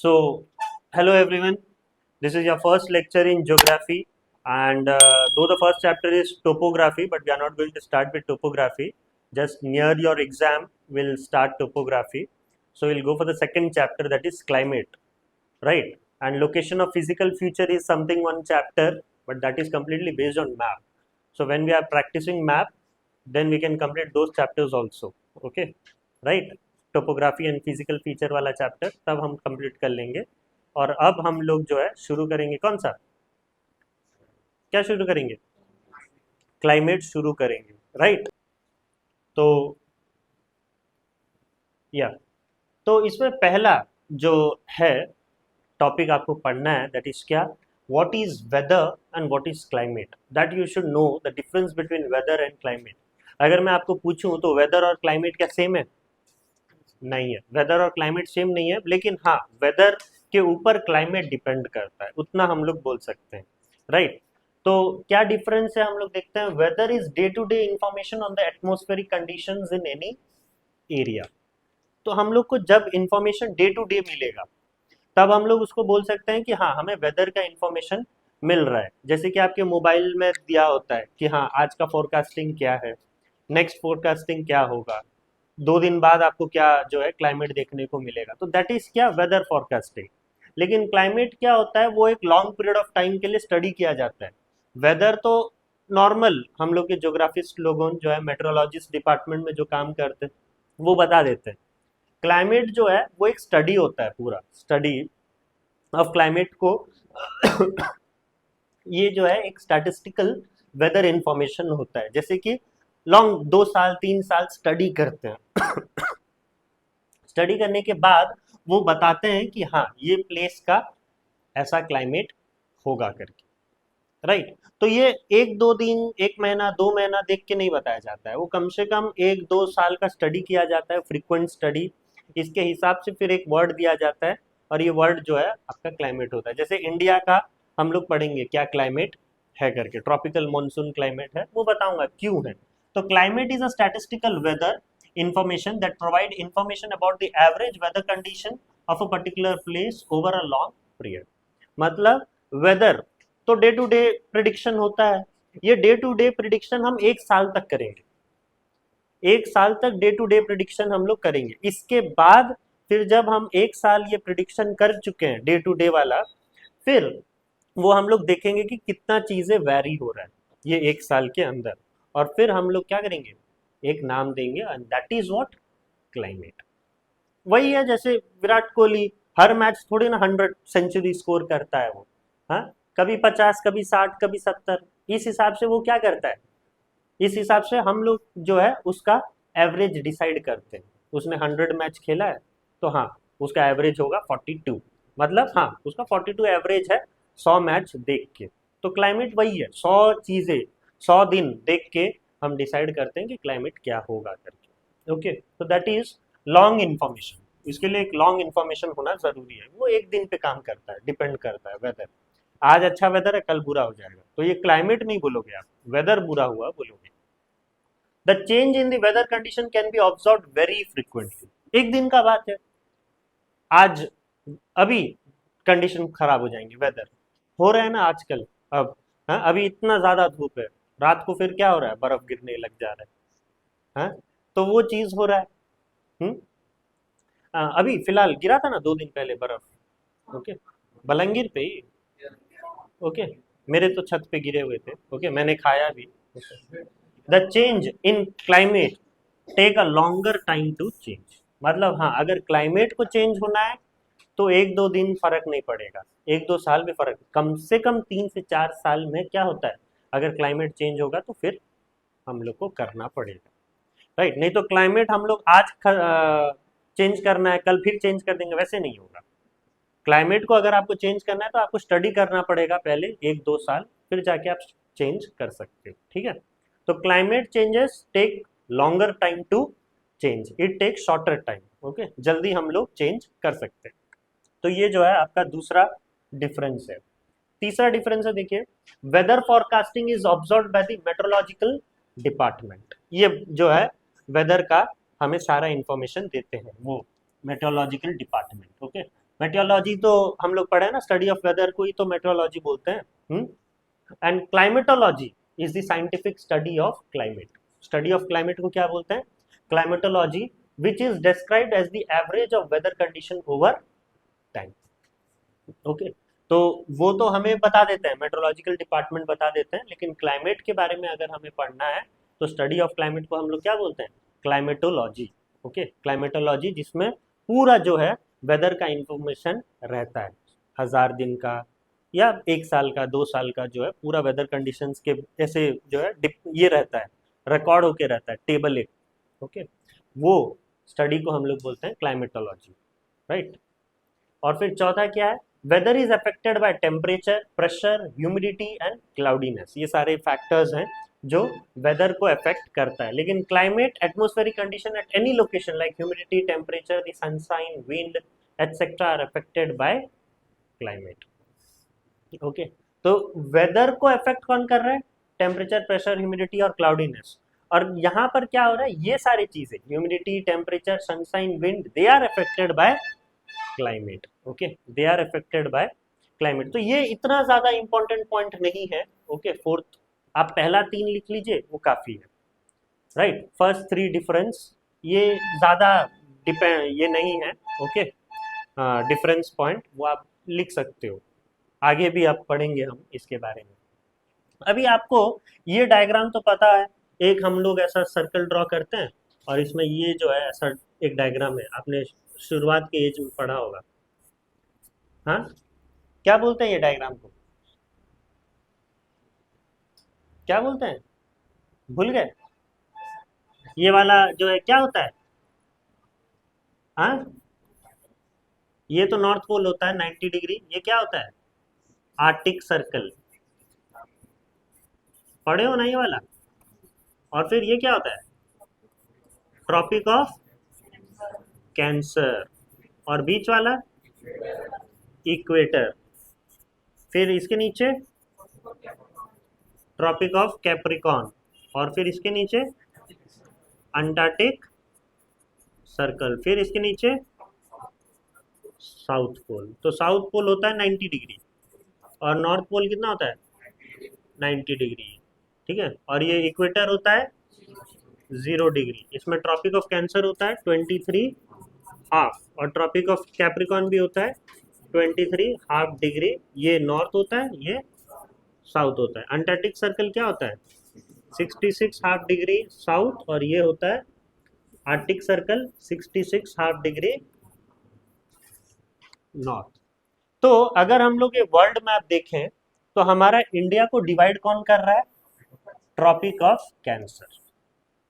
So, hello everyone. This is your first lecture in geography, and though the first chapter is topography, but we are not going to start with topography. Just near your exam, we'll start topography. So, we'll go for the second chapter, that is climate, right? And location of physical feature is something one chapter, but that is completely based on map. So, when we are practicing map, then we can complete those chapters also. Okay, right? Topography and physical feature वाला chapter तब हम complete कर लेंगे। और अब हम लोग जो है शुरू करेंगे कौन सा, क्या शुरू करेंगे? क्लाइमेट शुरू करेंगे, राइट? तो या तो इसमें पहला जो है टॉपिक आपको पढ़ना है, दैट इज क्या? What is weather and what is climate, that you should know the difference between weather and climate. अगर मैं आपको पूछूं तो वेदर और क्लाइमेट क्या सेम है? नहीं है, वेदर और क्लाइमेट सेम नहीं है, लेकिन हाँ वेदर के ऊपर क्लाइमेट डिपेंड करता है, उतना हम लोग बोल सकते हैं, राइट? तो क्या डिफरेंस है हम लोग देखते हैं। Weather is day to day information on the atmospheric conditions in any area. तो हम लोग को जब इंफॉर्मेशन डे टू डे मिलेगा तब हम लोग उसको बोल सकते हैं कि हाँ हमें वेदर का इंफॉर्मेशन मिल रहा है। जैसे कि आपके मोबाइल में दिया होता है कि हाँ आज का फोरकास्टिंग क्या है, नेक्स्ट फोरकास्टिंग क्या होगा, 2 दिन बाद आपको क्या जो है क्लाइमेट देखने को मिलेगा। तो दैट इज क्या, वेदर फोरकास्टिंग। लेकिन क्लाइमेट क्या होता है, वो एक लॉन्ग पीरियड ऑफ टाइम के लिए स्टडी किया जाता है। वेदर तो नॉर्मल हम लोग के ज्योग्राफिस्ट लोगों जो है मेट्रोलॉजिस्ट डिपार्टमेंट में जो काम करते हैं वो बता देते हैं। क्लाइमेट जो है वो एक स्टडी होता है, पूरा स्टडी ऑफ क्लाइमेट को ये जो है एक स्टैटिस्टिकल वेदर इंफॉर्मेशन होता है। जैसे कि लॉन्ग 2 साल 3 साल स्टडी करते हैं स्टडी करने के बाद वो बताते हैं कि हाँ ये प्लेस का ऐसा क्लाइमेट होगा करके, राइट? तो ये 1-2 दिन 1 महीना 2 महीना देख के नहीं बताया जाता है, वो कम से कम 1-2 साल का स्टडी किया जाता है, फ्रीक्वेंट स्टडी। इसके हिसाब से फिर एक वर्ड दिया जाता है और ये वर्ड जो है आपका क्लाइमेट होता है। जैसे इंडिया का हम लोग पढ़ेंगे क्या क्लाइमेट है करके, ट्रॉपिकल मानसून क्लाइमेट है, वो बताऊंगा क्यों है। तो climate is a statistical weather information that provide information about the average weather condition of a particular place over a long period। मतलब वेदर तो डे टू डे प्रिडिक्शन होता है, ये डे टू डे प्रिडिक्शन हम 1 साल तक करेंगे, 1 साल तक डे टू डे प्रिडिक्शन हम लोग करेंगे। इसके बाद फिर जब हम 1 साल ये प्रिडिक्शन कर चुके हैं डे टू डे वाला, फिर वो हम लोग देखेंगे कि कितना चीजें वैरी हो रहा है ये 1 साल के अंदर, और फिर हम लोग क्या करेंगे, एक नाम देंगे, and that is what, climate. वही है जैसे विराट कोहली हर मैच थोड़ी ना 100 सेंचुरी स्कोर करता है वो, हाँ कभी 50 कभी 60 कभी 70, इस हिसाब से वो क्या करता है, इस हिसाब से हम लोग जो है उसका एवरेज डिसाइड करते हैं। उसने 100 मैच खेला है तो हाँ उसका एवरेज होगा 42, मतलब हाँ उसका 42 एवरेज है 100 मैच देख के। तो क्लाइमेट वही है, 100 चीजें 100 दिन देख के हम डिसाइड करते हैं कि क्लाइमेट क्या होगा करके। ओके, तो दैट इज लॉन्ग इन्फॉर्मेशन। इसके लिए एक लॉन्ग इन्फॉर्मेशन होना जरूरी है, वो एक दिन पे काम करता है, डिपेंड करता है वेदर। आज अच्छा वेदर है कल बुरा हो जाएगा, तो ये क्लाइमेट नहीं बोलोगे आप, वेदर बुरा हुआ बोलोगे। The change in the weather condition can be observe very frequently. एक दिन का बात है, आज अभी कंडीशन खराब हो जाएंगे, वेदर हो रहा है ना आजकल अब, हाँ अभी इतना ज्यादा धूप है, रात को फिर क्या हो रहा है, बर्फ गिरने लग जा रहा है, हाँ तो वो चीज हो रहा है। हम्म अभी फिलहाल गिरा था ना 2 दिन पहले बर्फ, ओके, बलंगीर पे ही, ओके, मेरे तो छत पे गिरे हुए थे, ओके, मैंने खाया भी। The change in climate take a longer time to change. मतलब हाँ अगर क्लाइमेट को चेंज होना है तो 1-2 दिन फर्क नहीं पड़ेगा, 1-2 साल में फर्क, कम से कम 3 से 4 साल में क्या होता है, अगर क्लाइमेट चेंज होगा तो फिर हम लोग को करना पड़ेगा, राइट? नहीं तो क्लाइमेट हम लोग आज चेंज करना है कल फिर चेंज कर देंगे, वैसे नहीं होगा। क्लाइमेट को अगर आपको चेंज करना है तो आपको स्टडी करना पड़ेगा पहले 1-2 साल, फिर जाके आप चेंज कर सकते हो, ठीक है? तो climate changes take longer time to change, it take shorter time, okay, जल्दी हम लोग चेंज कर सकते हैं। तो ये जो है आपका दूसरा डिफरेंस है। तीसरा डिफरेंस है, देखिए, weather forecasting is observe by the metrological department. ये जो है वेदर का हमें सारा इंफॉर्मेशन देते हैं वो मेट्रोलॉजिकल डिपार्टमेंट, ओके। मेट्रोलॉजी तो हम लोग पढ़े हैं ना, स्टडी ऑफ वेदर को ही तो मेट्रोलॉजी बोलते हैं। And climatology is the scientific study of climate. Study of climate को क्या बोलते हैं? Climatology, which is described as the average of weather condition over time. Okay, तो वो तो हमें बता देते हैं, मेट्रोलॉजिकल डिपार्टमेंट बता देते हैं, लेकिन क्लाइमेट के बारे में अगर हमें पढ़ना है तो स्टडी ऑफ क्लाइमेट को हम लोग क्या बोलते हैं? क्लाइमेटोलॉजी। ओके, क्लाइमेटोलॉजी जिसमें पूरा जो है वेदर का इंफॉर्मेशन रहता है, 1000 दिन का या 1 साल का, 2 साल का जो है पूरा वेदर कंडीशंस के ऐसे जो है ये रहता है, रिकॉर्ड होके रहता है, टेबल एक। ओके, वो स्टडी को हम लोग बोलते हैं क्लाइमेटोलॉजी, राइट। और फिर चौथा क्या है? Weather is affected by temperature, pressure, humidity and cloudiness. ये सारे फैक्टर्स हैं जो वेदर को अफेक्ट करता है। लेकिन climate, atmospheric condition at any location like humidity, temperature, the sunshine, wind etcetera are affected by climate. Okay, तो वेदर को अफेक्ट कौन कर रहा है? टेम्परेचर, प्रेशर, ह्यूमिडिटी और क्लाउडीनेस। और यहाँ पर क्या हो रहा है? ये सारी चीजें, humidity, temperature, sunshine, wind, they are affected by climate. Okay, they are affected by climate. तो ये इतना ज्यादा इंपॉर्टेंट पॉइंट नहीं है। ओके, फोर्थ आप पहला 3 लिख लीजिए, वो काफी है, राइट। फर्स्ट 3 डिफरेंस ये ज्यादा डिपेंड ये नहीं है। ओके, डिफरेंस पॉइंट वो आप लिख सकते हो, आगे भी आप पढ़ेंगे हम इसके बारे में। अभी आपको ये डायग्राम तो पता है, एक हम लोग ऐसा सर्कल ड्रॉ करते हैं और इसमें ये जो है ऐसा एक डायग्राम है, आपने शुरुआत के एज में पढ़ा होगा। हाँ, क्या बोलते हैं ये डायग्राम को? क्या बोलते हैं? भूल गए? ये वाला जो है क्या होता है? हाँ, ये तो नॉर्थ पोल होता है 90 डिग्री। ये क्या होता है? Arctic circle. पढ़े हो ना ये वाला? और फिर ये क्या होता है? Tropic of cancer. और बीच वाला इक्वेटर। फिर इसके नीचे ट्रॉपिक ऑफ कैप्रिकॉन। और फिर इसके नीचे अंटार्कटिक सर्कल। फिर इसके नीचे साउथ पोल। तो साउथ पोल होता है 90 डिग्री और नॉर्थ पोल कितना होता है? 90 डिग्री। ठीक है, और ये इक्वेटर होता है 0 डिग्री। इसमें ट्रॉपिक ऑफ कैंसर होता है 23 हाफ, और ट्रॉपिक ऑफ कैप्रिकॉन भी होता है 23 हाफ डिग्री। ये नॉर्थ होता है, ये साउथ होता है। अंटार्कटिक सर्कल क्या होता है? 66 हाफ डिग्री साउथ, और ये होता है Arctic circle 66 half degree north. तो अगर हम लोग ये वर्ल्ड मैप देखें तो हमारा इंडिया को डिवाइड कौन कर रहा है? Tropic of cancer.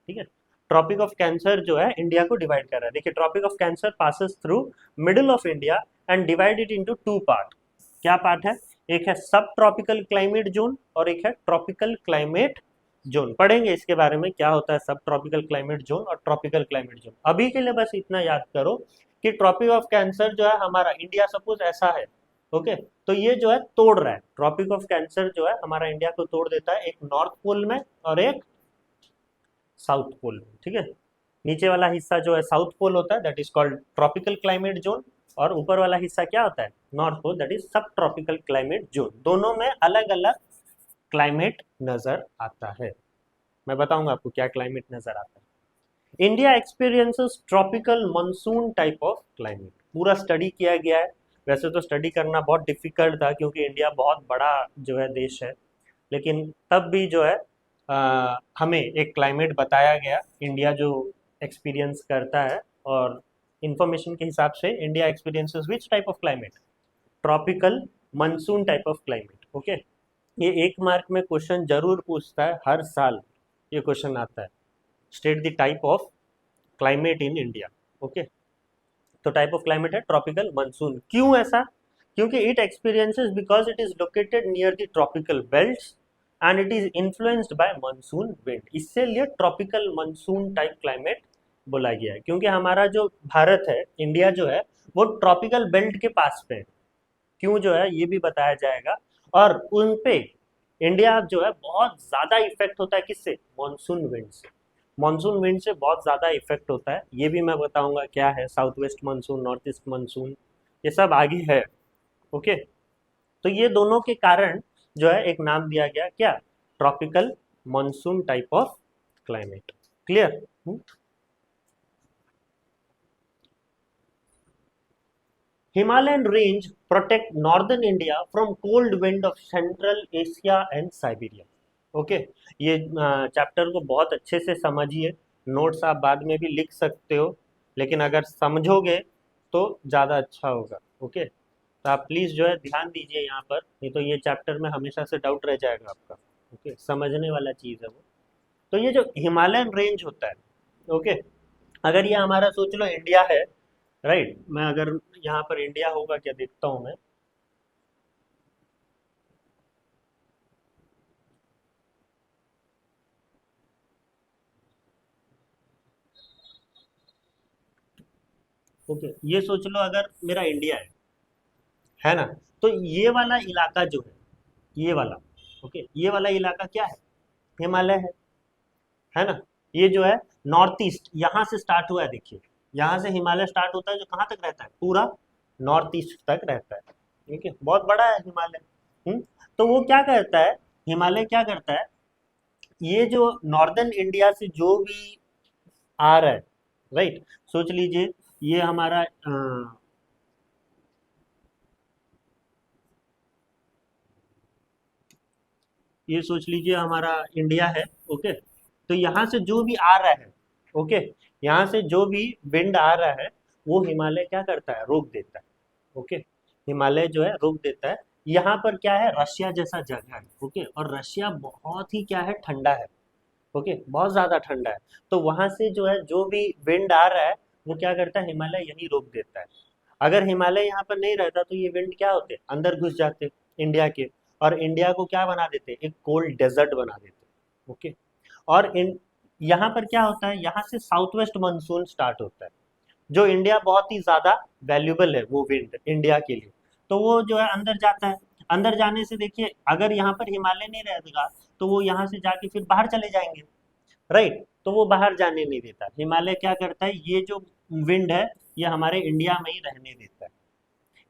ठीक है, ट्रॉपिक ऑफ कैंसर जो है इंडिया को डिवाइड कर रहा है। देखिए, tropic of cancer passes through middle of India and divided into 2 part. क्या पार्ट है? एक है सब ट्रॉपिकल क्लाइमेट जोन और एक है ट्रॉपिकल क्लाइमेट जोन। पढ़ेंगे इसके बारे में क्या होता है सब ट्रॉपिकल क्लाइमेट जोन और ट्रॉपिकल क्लाइमेट जोन। अभी के लिए बस इतना याद करो कि ट्रॉपिक ऑफ कैंसर जो है हमारा इंडिया, सपोज ऐसा है, ओके, तो ये जो है तोड़ रहा है। ट्रॉपिक ऑफ कैंसर जो है हमारा इंडिया को तोड़ देता है, एक नॉर्थ पोल में और एक साउथ पोल में। ठीक है, नीचे वाला हिस्सा जो है साउथ पोल होता है, that is called tropical climate zone, और ऊपर वाला हिस्सा क्या होता है? नॉर्थ पोल, दैट इज सब ट्रॉपिकल क्लाइमेट जोन। दोनों में अलग अलग क्लाइमेट नजर आता है। मैं बताऊंगा आपको क्या क्लाइमेट नजर आता है। India experiences tropical monsoon type of climate. पूरा स्टडी किया गया है। वैसे तो स्टडी करना बहुत डिफिकल्ट था क्योंकि इंडिया बहुत बड़ा जो है देश है, लेकिन तब भी जो है हमें एक क्लाइमेट बताया गया इंडिया जो एक्सपीरियंस करता है। और इंफॉर्मेशन के हिसाब से India experiences which type of climate? Tropical monsoon type of climate. Okay, ये 1 मार्क में क्वेश्चन जरूर पूछता है, हर साल ये क्वेश्चन आता है। State the type of climate in India. Okay, तो टाइप ऑफ क्लाइमेट है ट्रॉपिकल मानसून। क्यों ऐसा? क्योंकि it experiences because it is located near the tropical belts and it is influenced bye monsoon wind. इससे लिए tropical monsoon type climate बोला गया है, क्योंकि हमारा जो भारत है, इंडिया जो है, वो ट्रॉपिकल बेल्ट के पास पे है। क्यों जो है ये भी बताया जाएगा। और उन पे इंडिया जो है बहुत ज्यादा इफेक्ट होता है किससे? मानसून विंड से। मानसून विंड से बहुत ज्यादा इफेक्ट होता है, ये भी मैं बताऊंगा क्या है। South west monsoon, north east monsoon, ये सब आगे है। ओके, तो ये दोनों के कारण जो है एक नाम दिया गया क्या, tropical monsoon type of climate. Clear? Himalayan range protect northern India from cold wind of Central Asia and Siberia. Okay, ये चैप्टर को बहुत अच्छे से समझिए, नोट्स आप बाद में भी लिख सकते हो, लेकिन अगर समझोगे तो ज़्यादा अच्छा होगा। ओके, तो आप प्लीज़ जो है ध्यान दीजिए यहाँ पर, नहीं तो ये चैप्टर में हमेशा से डाउट रह जाएगा आपका। ओके, समझने वाला चीज़ है वो। तो ये जो हिमालयन रेंज होता है, ओके, अगर ये हमारा सोच लो इंडिया है, राइट, मैं अगर यहाँ पर इंडिया होगा क्या देखता हूँ मैं। ओके, ये सोच लो अगर मेरा इंडिया है ना, तो ये वाला इलाका जो ये वाला, ओके, ये वाला इलाका क्या है, हिमालय है ना। ये जो है नॉर्थ ईस्ट, यहाँ से स्टार्ट हुआ है, देखिए यहाँ से हिमालय स्टार्ट होता है, जो कहाँ तक रहता है, पूरा नॉर्थ ईस्ट तक रहता है। ठीक है, बहुत बड़ा है हिमालय। तो वो क्या करता है, हिमालय क्या करता है, ये जो नॉर्दर्न इंडिया से जो भी आ रहा है, राइट, सोच लीजिए ये हमारा ये सोच लीजिए हमारा इंडिया है। ओके, तो यहाँ से जो भी आ रहा है, ओके, यहाँ से जो भी विंड आ रहा है, वो हिमालय क्या करता है, रोक देता है। ओके, हिमालय जो है रोक देता है। यहाँ पर क्या है, रशिया जैसा जगह है। ओके, और रशिया बहुत ही क्या है, ठंडा है। ओके, बहुत ज़्यादा ठंडा है। तो वहाँ से जो है जो भी विंड आ रहा है, वो क्या करता है, हिमालय यहीं रोक देता है। अगर हिमालय यहाँ पर नहीं रहता तो ये विंड क्या होते, अंदर घुस जाते इंडिया के, और इंडिया को क्या बना देते, एक कोल्ड डेजर्ट बना देते। ओके, और इन यहाँ पर क्या होता है, यहाँ से साउथ वेस्ट मानसून स्टार्ट होता है, जो इंडिया बहुत ही ज़्यादा वैल्यूबल है वो विंड इंडिया के लिए। तो वो जो है अंदर जाता है, अंदर जाने से देखिए अगर यहाँ पर हिमालय नहीं रहेगा तो वो यहाँ से जाके फिर बाहर चले जाएंगे, राइट, तो वो बाहर जाने नहीं देता। हिमालय क्या करता है, ये जो विंड है ये हमारे इंडिया में ही रहने देता है।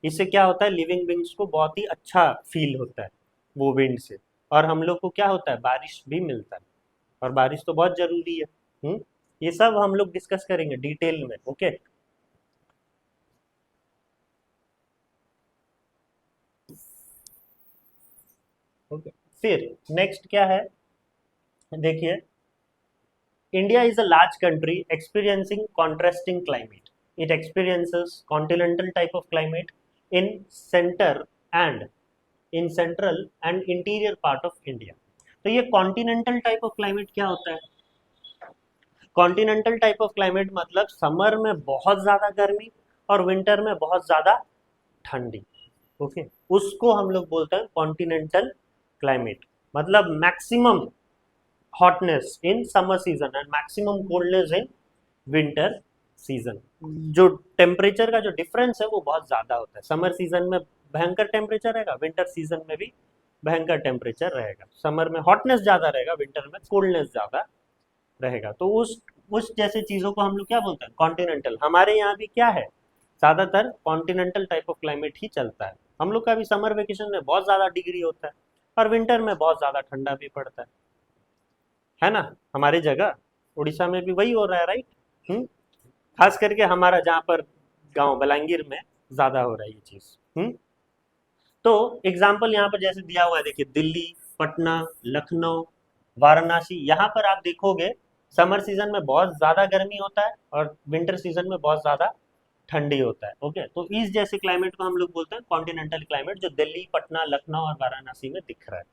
इससे क्या होता है, लिविंग बींग्स को बहुत ही अच्छा फील होता है वो विंड से, और हम लोग को क्या होता है, बारिश भी मिलता है, और बारिश तो बहुत जरूरी है। ये सब हम लोग डिस्कस करेंगे डिटेल में। ओके, ओके, फिर नेक्स्ट क्या है, देखिए, India is a large country experiencing contrasting climate. It experiences continental type of climate in and central and interior part of India. तो ये कॉन्टिनेंटल टाइप ऑफ क्लाइमेट क्या होता है, कॉन्टिनेंटल टाइप ऑफ क्लाइमेट मतलब summer में बहुत ज्यादा गर्मी और विंटर में बहुत ज्यादा ठंडी। ओके, उसको हम लोग बोलते हैं कॉन्टिनेंटल क्लाइमेट। मतलब maximum hotness in summer season and maximum coldness in winter season. जो टेम्परेचर का जो डिफरेंस है वो बहुत ज़्यादा होता है, समर सीजन में भयंकर टेम्परेचर रहेगा, विंटर सीजन में भी भयंकर टेम्परेचर रहेगा। समर में हॉटनेस ज़्यादा रहेगा, विंटर में कोल्डनेस ज़्यादा रहेगा। तो उस जैसे चीज़ों को हम लोग क्या बोलते हैं, कॉन्टिनेंटल। हमारे यहाँ भी क्या है, ज़्यादातर कॉन्टिनेंटल टाइप ऑफ क्लाइमेट ही चलता है। हम लोग का भी समर वेकेशन में बहुत ज़्यादा डिग्री होता है, और विंटर में बहुत ज़्यादा ठंडा भी पड़ता है ना। हमारी जगह उड़ीसा में भी वही हो रहा है, राइट। खास करके हमारा जहाँ पर गांव बलांगीर में ज़्यादा हो रहा है ये चीज़। तो एग्जाम्पल यहाँ पर जैसे दिया हुआ है, देखिए दिल्ली, पटना, लखनऊ, वाराणसी, यहाँ पर आप देखोगे समर सीजन में बहुत ज़्यादा गर्मी होता है और विंटर सीजन में बहुत ज़्यादा ठंडी होता है। ओके, तो इस जैसे क्लाइमेट को हम लोग बोलते हैं कॉन्टिनेंटल क्लाइमेट, जो दिल्ली, पटना, लखनऊ और वाराणसी में दिख रहा है।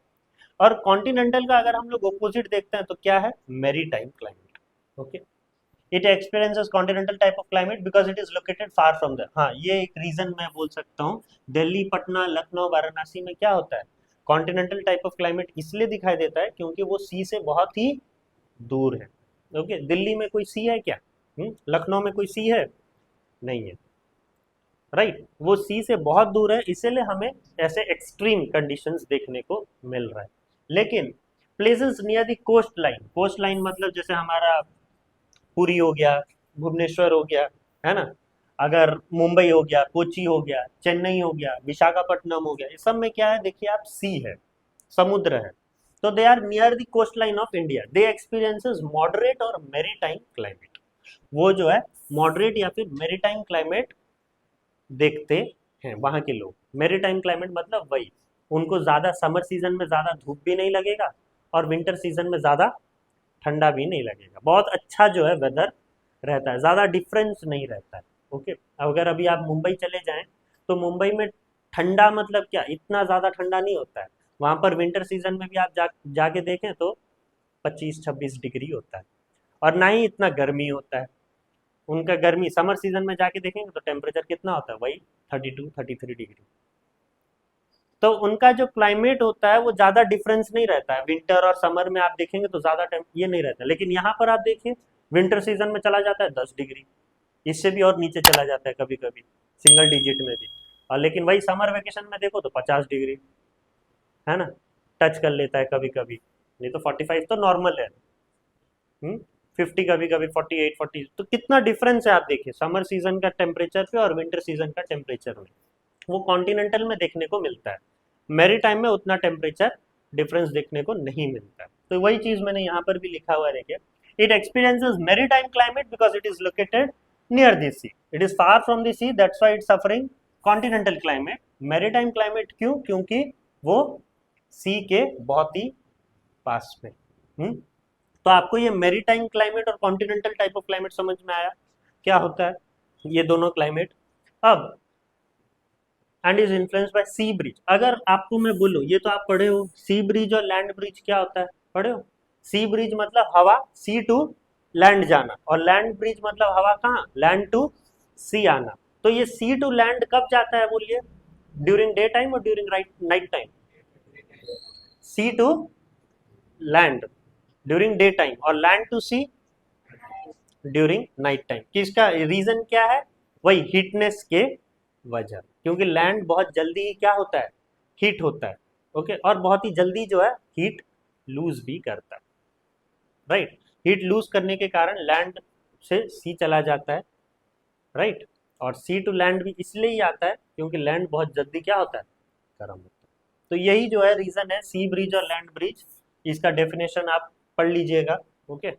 और कॉन्टिनेंटल का अगर हम लोग ऑपोजिट देखते हैं तो क्या है, मेरी time climate. Okay, it experiences continental type of climate because it is located far from the, हाँ ये एक रीजन मैं बोल सकता हूँ। दिल्ली, पटना, लखनऊ, वाराणसी में क्या होता है, कॉन्टिनेंटल टाइप ऑफ क्लाइमेट इसलिए दिखाई देता है क्योंकि वो सी से बहुत ही दूर है। ओके, दिल्ली में कोई सी है क्या, लखनऊ में कोई सी है, नहीं है, राइट, वो सी से बहुत दूर है, इसीलिए हमें ऐसे एक्सट्रीम कंडीशंस देखने को मिल रहा है। लेकिन places near the coast line, coast line मतलब जैसे हमारा पुरी हो गया, भुवनेश्वर हो गया, है ना, अगर मुंबई हो गया, कोची हो गया, चेन्नई हो गया, विशाखापट्टनम हो गया, इस सब में क्या है देखिए आप, सी है, समुद्र है। तो they are near the coast line of India, they experiences moderate और मेरीटाइम क्लाइमेट। वो जो है मॉडरेट या फिर मेरीटाइम क्लाइमेट देखते हैं वहां के लोग। मेरीटाइम क्लाइमेट मतलब वही, उनको ज्यादा समर सीजन में ज्यादा धूप भी नहीं लगेगा और विंटर सीजन में ज्यादा ठंडा भी नहीं लगेगा, बहुत अच्छा जो है वेदर रहता है, ज़्यादा डिफरेंस नहीं रहता है। ओके, अगर अभी आप मुंबई चले जाएं तो मुंबई में ठंडा मतलब क्या, इतना ज़्यादा ठंडा नहीं होता है। वहाँ पर विंटर सीजन में भी आप जाके देखें तो 25-26 डिग्री होता है, और ना ही इतना गर्मी होता है। उनका गर्मी समर सीजन में जाके देखेंगे तो टेम्परेचर कितना होता है, वही 32-33 डिग्री। तो उनका जो क्लाइमेट होता है वो ज़्यादा डिफरेंस नहीं रहता है, विंटर और समर में आप देखेंगे तो ज़्यादा टाइम ये नहीं रहता है। लेकिन यहाँ पर आप देखिए विंटर सीजन में चला जाता है 10 डिग्री, इससे भी और नीचे चला जाता है कभी कभी, सिंगल डिजिट में भी। और लेकिन वही समर वेकेशन में देखो तो 50 डिग्री, है ना, टच कर लेता है कभी कभी, नहीं तो 45 तो नॉर्मल है। 50 कभी कभी, 48-40, तो कितना डिफरेंस है आप देखिए समर सीजन का टेम्परेचर पे और विंटर सीजन का टेम्परेचर में। वो कॉन्टिनेंटल में देखने को मिलता है, मेरी टाइम में उतना टेम्परेचर डिफरेंस देखने को नहीं मिलता है। तो वही चीज मैंने यहाँ पर भी लिखा हुआ है देखिए, it experiences maritime climate because it is located near the sea, it is far from the sea, that's why it's suffering continental climate. Maritime climate क्यों, क्योंकि वो सी के बहुत ही पास में। तो आपको ये मेरीटाइम क्लाइमेट और कॉन्टिनेंटल टाइप ऑफ क्लाइमेट समझ में आया क्या होता है ये दोनों क्लाइमेट। अब and is influenced by sea breeze, अगर आपको मैं बोलूं, ये तो आप पढ़े हो सी ब्रिज और लैंड ब्रिज क्या होता है, पढ़े हो। सी ब्रिज मतलब हवा सी टू लैंड जाना, और लैंड ब्रिज मतलब हवा कहाँ, लैंड टू सी आना। तो ये सी टू लैंड कब जाता है बोलिए, ड्यूरिंग डे टाइम और during night time. Sea to land during day time और land to sea during night time. किसका रीजन क्या है, वही हीटनेस के वजह, क्योंकि लैंड बहुत जल्दी क्या होता है, हीट होता है। ओके, और बहुत ही जल्दी जो है हीट लूज भी करता है, राइट। हीट लूज करने के कारण लैंड से सी चला जाता है, राइट। और सी टू लैंड भी इसलिए ही आता है क्योंकि लैंड बहुत जल्दी क्या होता है, गर्म होता है। तो यही जो है रीजन है सी ब्रिज और लैंड ब्रिज, इसका डेफिनेशन आप पढ़ लीजिएगा। ओके,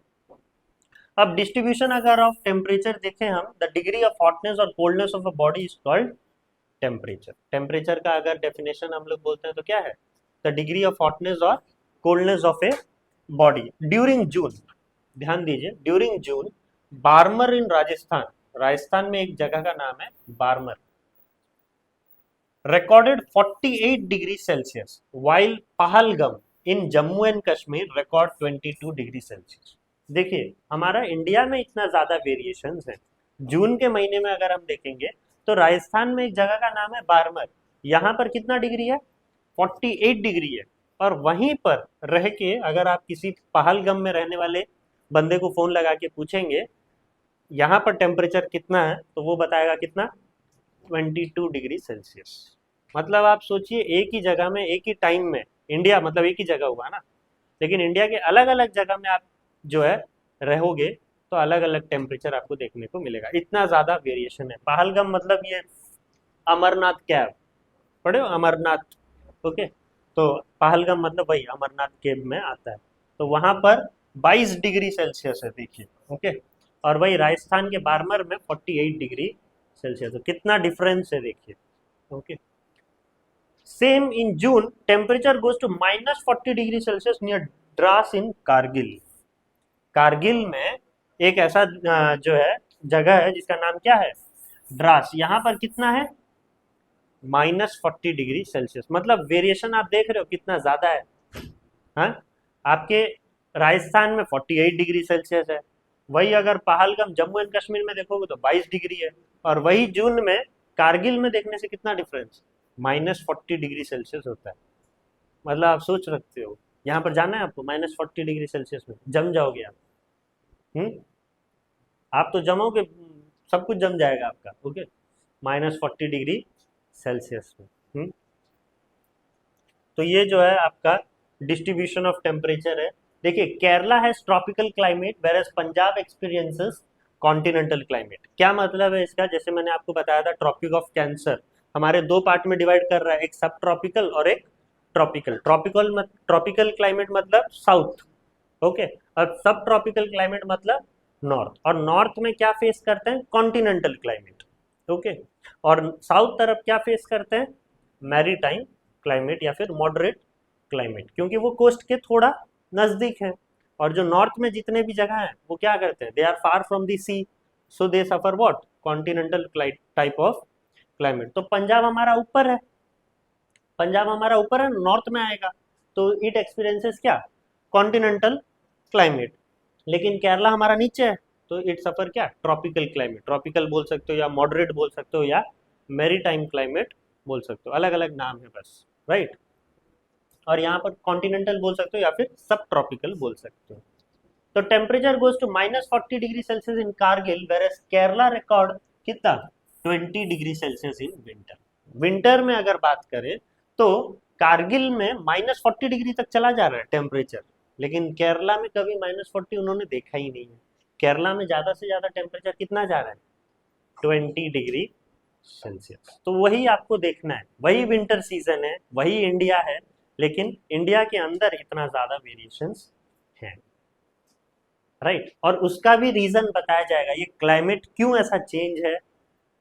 अब डिस्ट्रीब्यूशन अगर ऑफ टेम्परेचर देखें हम, द डिग्री ऑफ हॉटनेस और coldness of a body is called temperature. Temperature का अगर डेफिनेशन हम लोग बोलते हैं तो क्या है, द डिग्री ऑफ हॉटनेस और coldness of a body during June. ध्यान दीजिए, during June Barmer in Rajasthan, Rajasthan में एक जगह का नाम है Barmer, recorded 48 degree Celsius, while Pahalgam in Jammu and Kashmir record 22 degree Celsius. देखिए हमारा इंडिया में इतना ज्यादा वेरिएशंस है। जून के महीने में अगर हम देखेंगे तो राजस्थान में एक जगह का नाम है बार्मर, यहाँ पर कितना डिग्री है, 48 डिग्री है। और वहीं पर रह के अगर आप किसी पहलगम में रहने वाले बंदे को फोन लगा के पूछेंगे यहाँ पर टेम्परेचर कितना है, तो वो बताएगा कितना, 22 डिग्री सेल्सियस। मतलब आप सोचिए एक ही जगह में एक ही टाइम में, इंडिया मतलब एक ही जगह हुआ ना, लेकिन इंडिया के अलग अलग जगह में आप जो है रहोगे तो अलग अलग टेम्परेचर आपको देखने को मिलेगा, इतना ज्यादा वेरिएशन है। पहलगम मतलब ये अमरनाथ कैव, पढ़े हो अमरनाथ। ओके, तो पहलगम मतलब वही अमरनाथ केव में आता है, तो वहां पर 22 डिग्री सेल्सियस है देखिए। ओके, और वही राजस्थान के बार्मर में 48 डिग्री सेल्सियस है, कितना डिफरेंस है देखिए। Okay, same in June temperature goes to -40 degree Celsius near Dras in Kargil. Kargil में एक ऐसा जो है जगह है जिसका नाम क्या है, द्रास, यहाँ पर कितना है, -40 डिग्री सेल्सियस। मतलब वेरिएशन आप देख रहे हो कितना ज्यादा है। हाँ, आपके राजस्थान में 48 डिग्री सेल्सियस है, वही अगर पहलगाम जम्मू एंड कश्मीर में देखोगे तो 22 डिग्री है, और वही जून में कारगिल में देखने से कितना डिफरेंस, -40 डिग्री सेल्सियस होता है। मतलब आप सोच सकते हो, यहाँ पर जाना है आपको -40 डिग्री सेल्सियस में, जम जाओगे आप। हम्म, आप तो जमोगे, सब कुछ जम जाएगा आपका। ओके, -40 डिग्री सेल्सियस में। तो ये जो है आपका डिस्ट्रीब्यूशन ऑफ टेम्परेचर है। देखिए Kerala has tropical climate whereas Punjab experiences continental climate. क्या मतलब है इसका? जैसे मैंने आपको बताया था ट्रॉपिक ऑफ कैंसर हमारे दो पार्ट में डिवाइड कर रहा है, एक सब ट्रॉपिकल और एक ट्रॉपिकल। ट्रॉपिकल क्लाइमेट मतलब साउथ, ओके, और सब ट्रॉपिकल क्लाइमेट मतलब नॉर्थ। और नॉर्थ में क्या फेस करते हैं? Continental climate, okay. और साउथ तरफ क्या फेस करते हैं? मैरीटाइम क्लाइमेट या फिर मॉडरेट क्लाइमेट, क्योंकि वो कोस्ट के थोड़ा नजदीक है। और जो नॉर्थ में जितने भी जगह हैं वो क्या करते हैं? They are far from the sea, so they suffer what? Continental type of climate. तो पंजाब हमारा ऊपर है, पंजाब हमारा ऊपर है, नॉर्थ में आएगा, तो इट एक्सपीरियंसेस क्या? Continental climate. लेकिन केरला हमारा नीचे है, तो इट सफर क्या? Tropical climate. ट्रॉपिकल बोल सकते हो या मॉडरेट बोल सकते हो या मैरीटाइम क्लाइमेट बोल सकते हो, अलग अलग नाम है बस, राइट। और यहाँ पर कॉन्टिनेंटल बोल सकते हो या फिर सब ट्रॉपिकल बोल सकते हो। तो temperature goes to -40 degree celsius in Kargil, whereas Kerala record कितना? 20 degree celsius in winter. Winter में अगर बात करें तो कारगिल में -40 डिग्री तक चला जा रहा है टेम्परेचर, लेकिन केरला में कभी -40 उन्होंने देखा ही नहीं है। केरला में ज्यादा से ज्यादा टेम्परेचर कितना जा रहा है? 20 डिग्री सेल्सियस। तो वही आपको देखना है, वही विंटर सीजन है, वही इंडिया है, लेकिन इंडिया के अंदर इतना ज्यादा वेरिएशंस हैं, राइट। और उसका भी रीजन बताया जाएगा, ये क्लाइमेट क्यों ऐसा चेंज है,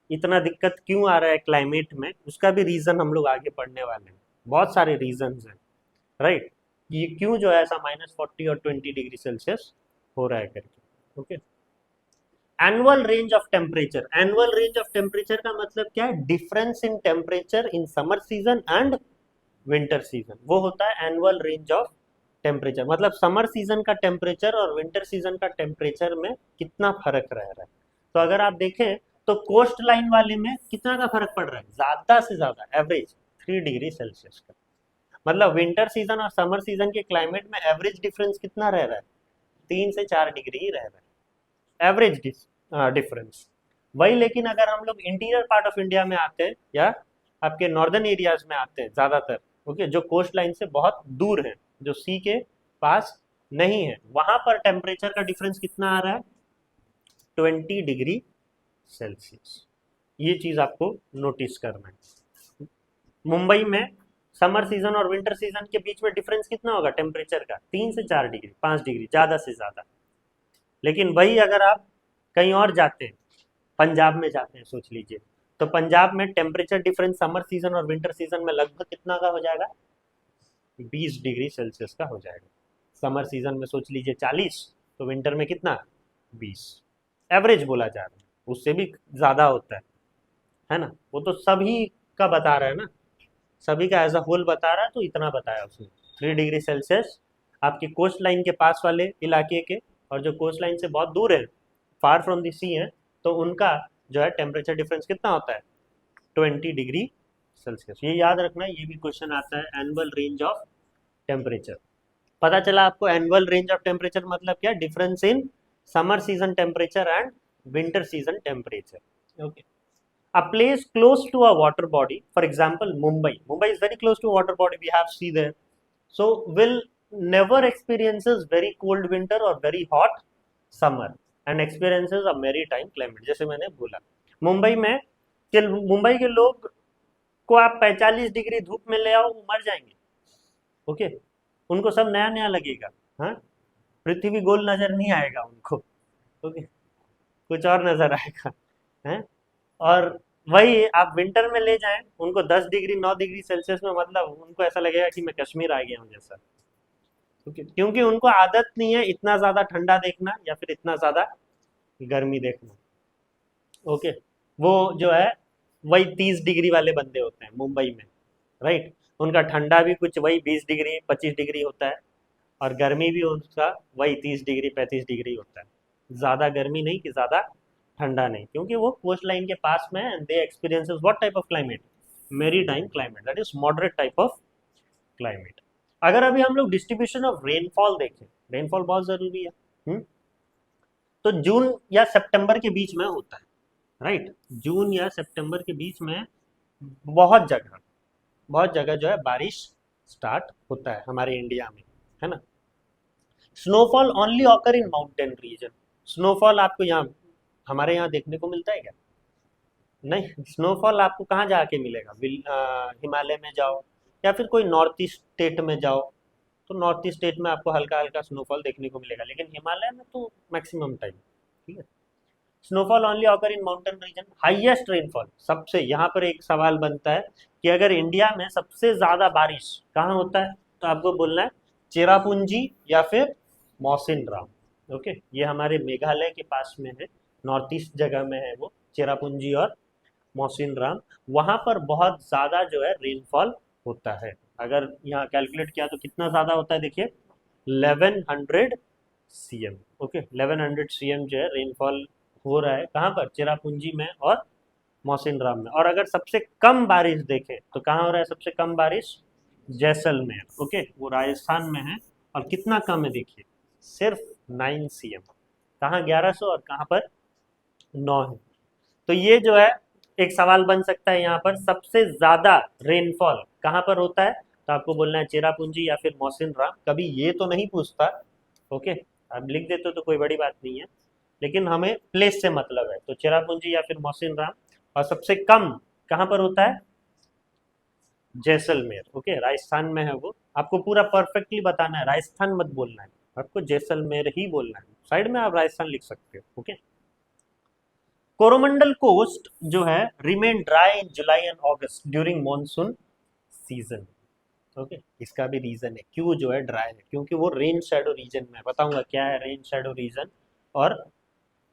इतना दिक्कत क्यों आ रहा है क्लाइमेट में, उसका भी रीजन हम लोग आगे पढ़ने वाले हैं। बहुत सारे रीजन हैं, राइट, ये क्यों जो है ऐसा -40 और 20 डिग्री सेल्सियस हो रहा है करके, okay. Annual range of temperature, annual range of temperature का मतलब क्या है? Difference in temperature in summer season and winter season, वो होता है एनुअल रेंज ऑफ टेम्परेचर। मतलब समर सीजन का टेम्परेचर और विंटर सीजन का टेम्परेचर में कितना फर्क रह रहा है। तो अगर आप देखें तो कोस्ट लाइन वाले में कितना का फर्क पड़ रहा है? ज्यादा से ज्यादा एवरेज 3 डिग्री सेल्सियस का। मतलब विंटर सीजन और समर सीजन के क्लाइमेट में एवरेज डिफरेंस कितना रह रहा है? 3 से 4 डिग्री ही रह रहा है, एवरेज डिफरेंस वही। लेकिन अगर हम लोग इंटीरियर पार्ट ऑफ इंडिया में आते हैं या आपके नॉर्दर्न एरियाज में आते हैं ज्यादातर, ओके, जो कोस्ट लाइन से बहुत दूर है, जो सी के पास नहीं है, वहां पर टेम्परेचर का डिफरेंस कितना आ रहा है? 20 डिग्री सेल्सियस। ये चीज आपको नोटिस करना है। मुंबई में समर सीजन और विंटर सीजन के बीच में डिफरेंस कितना होगा टेम्परेचर का? 3 से 4 डिग्री, 5 डिग्री ज्यादा से ज्यादा। लेकिन वही अगर आप कहीं और जाते हैं, पंजाब में जाते हैं सोच लीजिए, तो पंजाब में टेम्परेचर डिफरेंस समर सीजन और विंटर सीजन में लगभग कितना का हो जाएगा? 20 डिग्री सेल्सियस का हो जाएगा। समर सीजन में सोच लीजिए 40, तो विंटर में कितना? 20। एवरेज बोला जा रहा है, उससे भी ज्यादा होता है ना। वो तो सभी का बता रहा है ना, सभी का एज अ होल बता रहा है, तो इतना बताया उसने 3 डिग्री सेल्सियस आपकी कोस्ट लाइन के पास वाले इलाके के, और जो कोस्ट लाइन से बहुत दूर है, फार फ्रॉम द सी है, तो उनका जो है टेम्परेचर डिफरेंस कितना होता है? 20 डिग्री सेल्सियस। ये याद रखना, ये भी क्वेश्चन आता है, एनुअल रेंज ऑफ टेम्परेचर। पता चला आपको एनुअल रेंज ऑफ टेम्परेचर मतलब क्या? Difference in summer season temperature and winter season temperature, okay. A place close to a water body, for example Mumbai, Mumbai is very close to a water body, we have sea there, so will never experiences very cold winter or very hot summer and experiences a maritime climate। जैसे मैंने बोला, मुंबई के लोग को आप 45 degree धूप में ले आओ, वो मर जाएंगे, ओके। उनको सब नया नया लगेगा, हाँ, पृथ्वी गोल नजर नहीं आएगा उनको, ओके, कुछ और नजर आएगा, है। और वही आप विंटर में ले जाएं उनको 10 डिग्री 9 डिग्री सेल्सियस में, मतलब उनको ऐसा लगेगा कि मैं कश्मीर आ गया हूँ जैसा, क्योंकि उनको आदत नहीं है इतना ज्यादा ठंडा देखना या फिर इतना ज्यादा गर्मी देखना, ओके। वो जो है वही 30 डिग्री वाले बंदे होते हैं मुंबई में, राइट। उनका ठंडा भी कुछ वही 20 डिग्री 25 डिग्री होता है, और गर्मी भी उनका वही 30 डिग्री 35 डिग्री होता है। ज्यादा गर्मी नहीं कि ज्यादा ठंडा नहीं, क्योंकि वो कोस्ट लाइन के पास में है, and they experiences what type of climate? Maritime climate, that is moderate type of climate. अगर अभी हम लोग डिस्ट्रीब्यूशन ऑफ रेनफॉल देखें, रेनफॉल बहुत जरूरी है, तो जून या सितंबर के बीच में होता है, राइट। जून या सितंबर के बीच में बहुत जगह जो है बारिश स्टार्ट होता है हमारे इंडिया में, है ना। Snowfall only occur in mountain region, snowfall आपको यहाँ हमारे यहाँ देखने को मिलता है क्या? नहीं, स्नोफॉल आपको कहाँ जाके मिलेगा? हिमालय में जाओ या फिर कोई नॉर्थ ईस्ट स्टेट में जाओ, तो नॉर्थ ईस्ट स्टेट में आपको हल्का हल्का स्नोफॉल देखने को मिलेगा, लेकिन हिमालय में तो मैक्सिमम टाइम। ठीक है। Snowfall only occur in mountain region. Highest rainfall, सबसे यहाँ पर एक सवाल बनता है कि अगर इंडिया में सबसे ज्यादा बारिश कहाँ होता है, तो आपको बोलना है चेरापूंजी या फिर मौसिन राम। ओके, ये हमारे मेघालय के पास में है, नॉर्थ ईस्ट जगह में है वो चेरापूंजी और मौसिन राम। वहां पर बहुत ज्यादा जो है रेनफॉल होता है। अगर यहाँ कैलकुलेट किया तो कितना ज्यादा होता है, देखिए 1100 cm। ओके, 1100 cm जो है रेनफॉल हो रहा है कहाँ पर? चेरापूंजी में और मौसिन राम में। और अगर सबसे कम बारिश देखें तो कहाँ हो रहा है सबसे कम बारिश? जैसलमेर। ओके, वो राजस्थान में है। और कितना कम है देखिए, सिर्फ 9 cm। कहाँ 1100 और कहाँ पर 9 है। तो ये जो है एक सवाल बन सकता है, यहाँ पर सबसे ज्यादा रेनफॉल कहाँ पर होता है, तो आपको बोलना है चेरापूंजी या फिर मौसिन राम। कभी ये तो नहीं पूछता। ओके, आप लिख देते हो तो कोई बड़ी बात नहीं है, लेकिन हमें प्लेस से मतलब है, तो चेरापूंजी या फिर मौसिन राम। और सबसे कम कहाँ पर होता है? जैसलमेर। ओके, राजस्थान में है वो। आपको पूरा परफेक्टली बताना है, राजस्थान मत बोलना है, आपको जैसलमेर ही बोलना है। साइड में आप राजस्थान लिख सकते हो। ओके, कोरोमंडल कोस्ट जो है remain dry in July and August during monsoon season. Okay, इसका भी रीजन है क्यों जो है ड्राई है, क्योंकि वो रेन शेडो रीजन में। बताऊंगा क्या है रेन शेडो रीजन और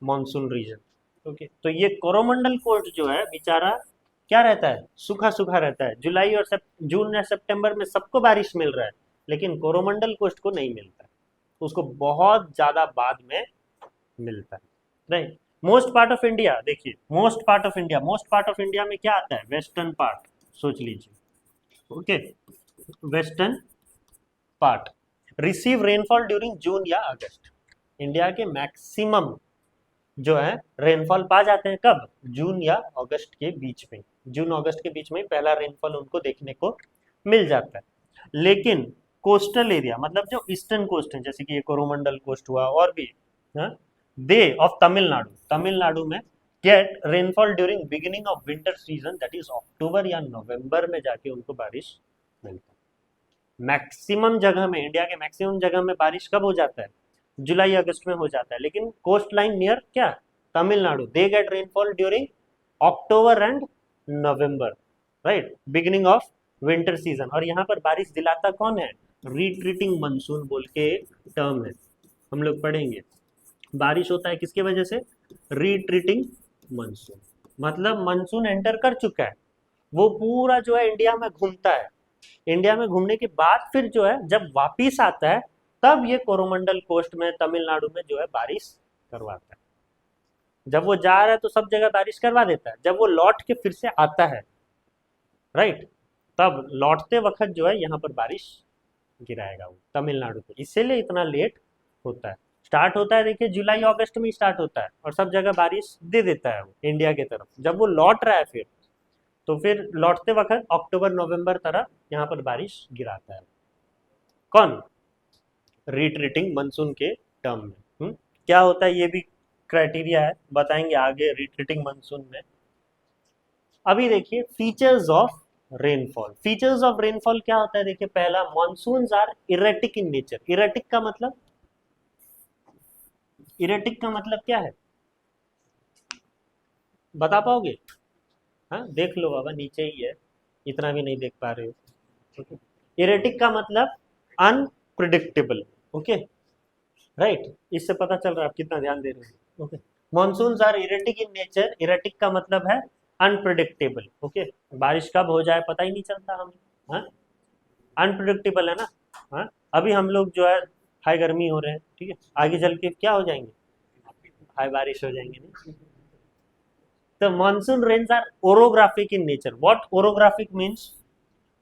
मॉनसून रीजन। ओके, तो ये कोरोमंडल कोस्ट जो है बेचारा क्या रहता है? सूखा सूखा रहता है। जुलाई और जून या सितंबर में सबको बारिश मिल रहा है, लेकिन कोरोमंडल कोस्ट को नहीं मिलता है, उसको बहुत ज्यादा बाद में मिलता है। Right. Most part of India, देखिए most part of India, most part of India में क्या आता है? वेस्टर्न पार्ट, सोच लीजिए। Okay, western part receive rainfall during June या अगस्त। इंडिया के मैक्सिमम जो है रेनफॉल पा जाते हैं कब? जून या अगस्त के बीच में। जून अगस्त के बीच में पहला रेनफॉल उनको देखने को मिल जाता है। लेकिन कोस्टल एरिया, मतलब जो ईस्टर्न कोस्ट है, जैसे कि ये कोरोमंडल कोस्ट हुआ और भी, दे ऑफ तमिलनाडु, तमिलनाडु में get rainfall during beginning of winter season, that is October या नवंबर में जाके उनको बारिश मिलती है। मैक्सिमम जगह में, इंडिया के मैक्सिमम जगह में बारिश कब हो जाता है? जुलाई अगस्त में हो जाता है। लेकिन कोस्ट लाइन नियर क्या? Tamil Nadu, they get rainfall during October and November. Right, beginning of winter season. और यहाँ पर बारिश दिलाता कौन है? रिट्रीटिंग मानसून बोल के टर्म है, हम लोग पढ़ेंगे। बारिश होता है किसके वजह से? Retreating monsoon. मतलब मानसून एंटर कर चुका है, वो पूरा जो है इंडिया में घूमता है। इंडिया में घूमने के बाद फिर जो है जब वापिस आता है, तब ये कोरोमंडल कोस्ट में तमिलनाडु में जो है बारिश करवाता है। जब वो जा रहा है तो सब जगह बारिश करवा देता है, जब वो लौट के फिर से आता है, राइट, तब लौटते वक्त जो है यहाँ पर बारिश गिराएगा वो तमिलनाडु पे। इसीलिए इतना लेट होता है। स्टार्ट होता है देखिए जुलाई अगस्त में स्टार्ट होता है, और सब जगह बारिश दे देता है वो इंडिया की तरफ। जब वो लौट रहा है फिर, तो फिर लौटते वक्त अक्टूबर नवंबर तरफ यहाँ पर बारिश गिराता है। कौन? रिट्रीटिंग मानसून के टर्म में। क्या होता है ये भी क्राइटेरिया है, बताएंगे आगे रिट्रीटिंग मानसून में। अभी देखिए features of rainfall. Features of rainfall क्या होता है? देखिए पहला, monsoons are erratic in nature. Erratic का मतलब, इरेटिक का मतलब क्या है, बता पाओगे? हाँ देख लो बाबा, नीचे ही है, इतना भी नहीं देख पा रहे हो। ओके, इरेटिक का मतलब अनप्रिडिक्टेबल। ओके, राइट, इससे पता चल रहा है आप कितना ध्यान दे रहे हो। Okay, monsoons are erratic in nature. Erratic का मतलब है अनप्रिडिक्टेबल। ओके, बारिश कब हो जाए पता ही नहीं चलता हमें। हाँ, अनप्रिडिक्टेबल है ना। हाँ, अभी हम लोग जो है हाई गर्मी हो रहे हैं, ठीक है, आगे चल के क्या हो जाएंगे? हाई बारिश हो जाएंगे नहीं। तो monsoon rains are orographic in nature. What orographic means?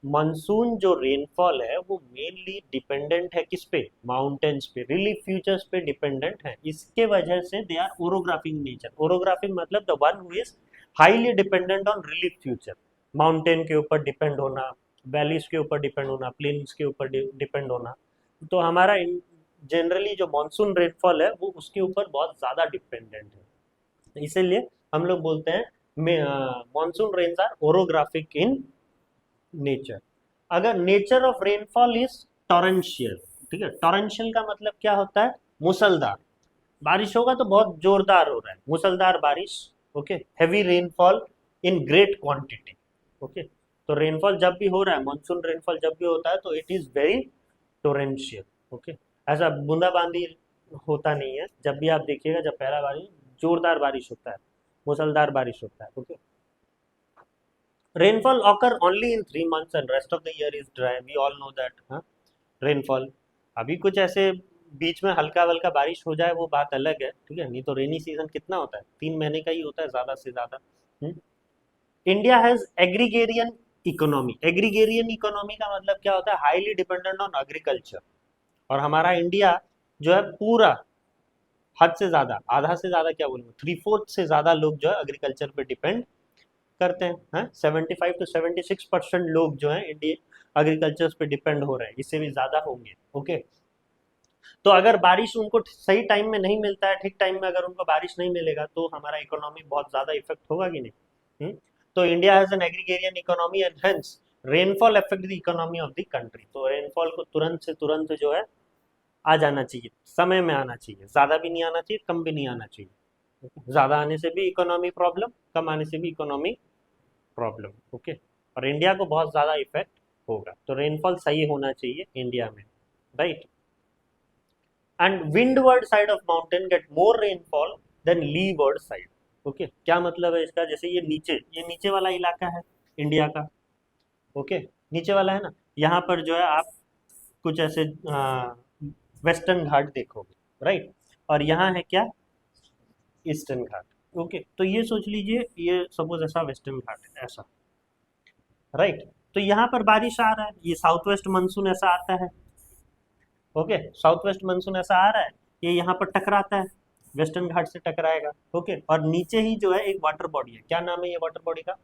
Monsoon जो रेनफॉल है वो मेनली डिपेंडेंट है किस पे? माउंटेन्स पे, रिलीफ फ्यूचर्स पे डिपेंडेंट है। इसके वजह से they are orographic nature. Orographic मतलब the one who is highly dependent on relief future. Mountain के ऊपर डिपेंड होना, वैलीज के ऊपर डिपेंड होना, प्लेन्स के ऊपर डिपेंड होना। तो हमारा जनरली जो मानसून रेनफॉल है वो उसके ऊपर बहुत ज्यादा डिपेंडेंट है। इसीलिए हम लोग बोलते हैं monsoon rains are orographic in nature. अगर nature of rainfall is torrential, ठीक है, टॉरेंशियल का मतलब क्या होता है, मूसलधार बारिश होगा तो बहुत जोरदार हो रहा है, मूसलधार बारिश, okay, heavy rainfall in great quantity, okay. तो रेनफॉल जब भी हो रहा है, मानसून रेनफॉल जब भी होता है तो it is very torrential, okay. ऐसा बूंदाबांदी होता नहीं है, जब भी आप देखिएगा, जब पहला बारिश जोरदार बारिश होता है, मूसलधार बारिश होता है, okay. Rainfall occur only in 3 months and rest of the year is dry. We all know that, हाँ, रेनफॉल अभी कुछ ऐसे बीच में हल्का वल्का बारिश हो जाए वो बात अलग है, ठीक है, नहीं तो रेनी सीजन कितना होता है, 3 महीने का ही होता है ज्यादा से ज्यादा। India has agrarian economy. Agrarian economy का मतलब क्या होता है, हाईली डिपेंडेंट ऑन एग्रीकल्चर। और हमारा इंडिया जो है पूरा हद से ज्यादा, आधा से ज्यादा क्या बोलूँ, 3/4 से ज्यादा लोग जो है एग्रीकल्चर पे डिपेंड करते हैं। 75 to 76% लोग जो है इंडिया एग्रीकल्चर पे डिपेंड हो रहे हैं, इससे भी ज्यादा होंगे, ओके। तो अगर बारिश उनको सही टाइम में नहीं मिलता है, ठीक टाइम में अगर उनको बारिश नहीं मिलेगा तो हमारा इकोनॉमी बहुत ज्यादा इफेक्ट होगा कि नहीं। तो India has an agrarian economy and hence rainfall affect the economy of the country. तो रेनफॉल को तुरंत से तुरंत जो है आ जाना चाहिए, समय में आना चाहिए, ज्यादा भी नहीं आना चाहिए, कम भी नहीं आना चाहिए। ज्यादा आने से भी इकोनॉमी प्रॉब्लम, कम आने से भी इकोनॉमी प्रॉब्लम, ओके। और इंडिया को बहुत ज़्यादा इफेक्ट होगा, तो रेनफॉल सही होना चाहिए इंडिया में, right. And windward side of mountain get more rainfall than leeward side, okay. क्या मतलब है इसका, जैसे ये नीचे वाला इलाका है इंडिया का, ओके, नीचे वाला है ना, यहाँ पर जो है आप कुछ ऐसे वेस्टर्न घाट देखोगे, राइट, और यहाँ है क्या, ईस्टर्न घाट, ओके। तो ये सोच लीजिए, ये सपोज ऐसा वेस्टर्न घाट है ऐसा, राइट। तो यहाँ पर बारिश आ रहा है, ये साउथ वेस्ट मानसून ऐसा आता है, ओके, साउथ वेस्ट मानसून ऐसा आ रहा है, ये यहाँ पर टकराता है, वेस्टर्न घाट से टकराएगा, ओके। और नीचे ही जो है एक वाटर बॉडी है, क्या नाम है ये वाटर बॉडी का,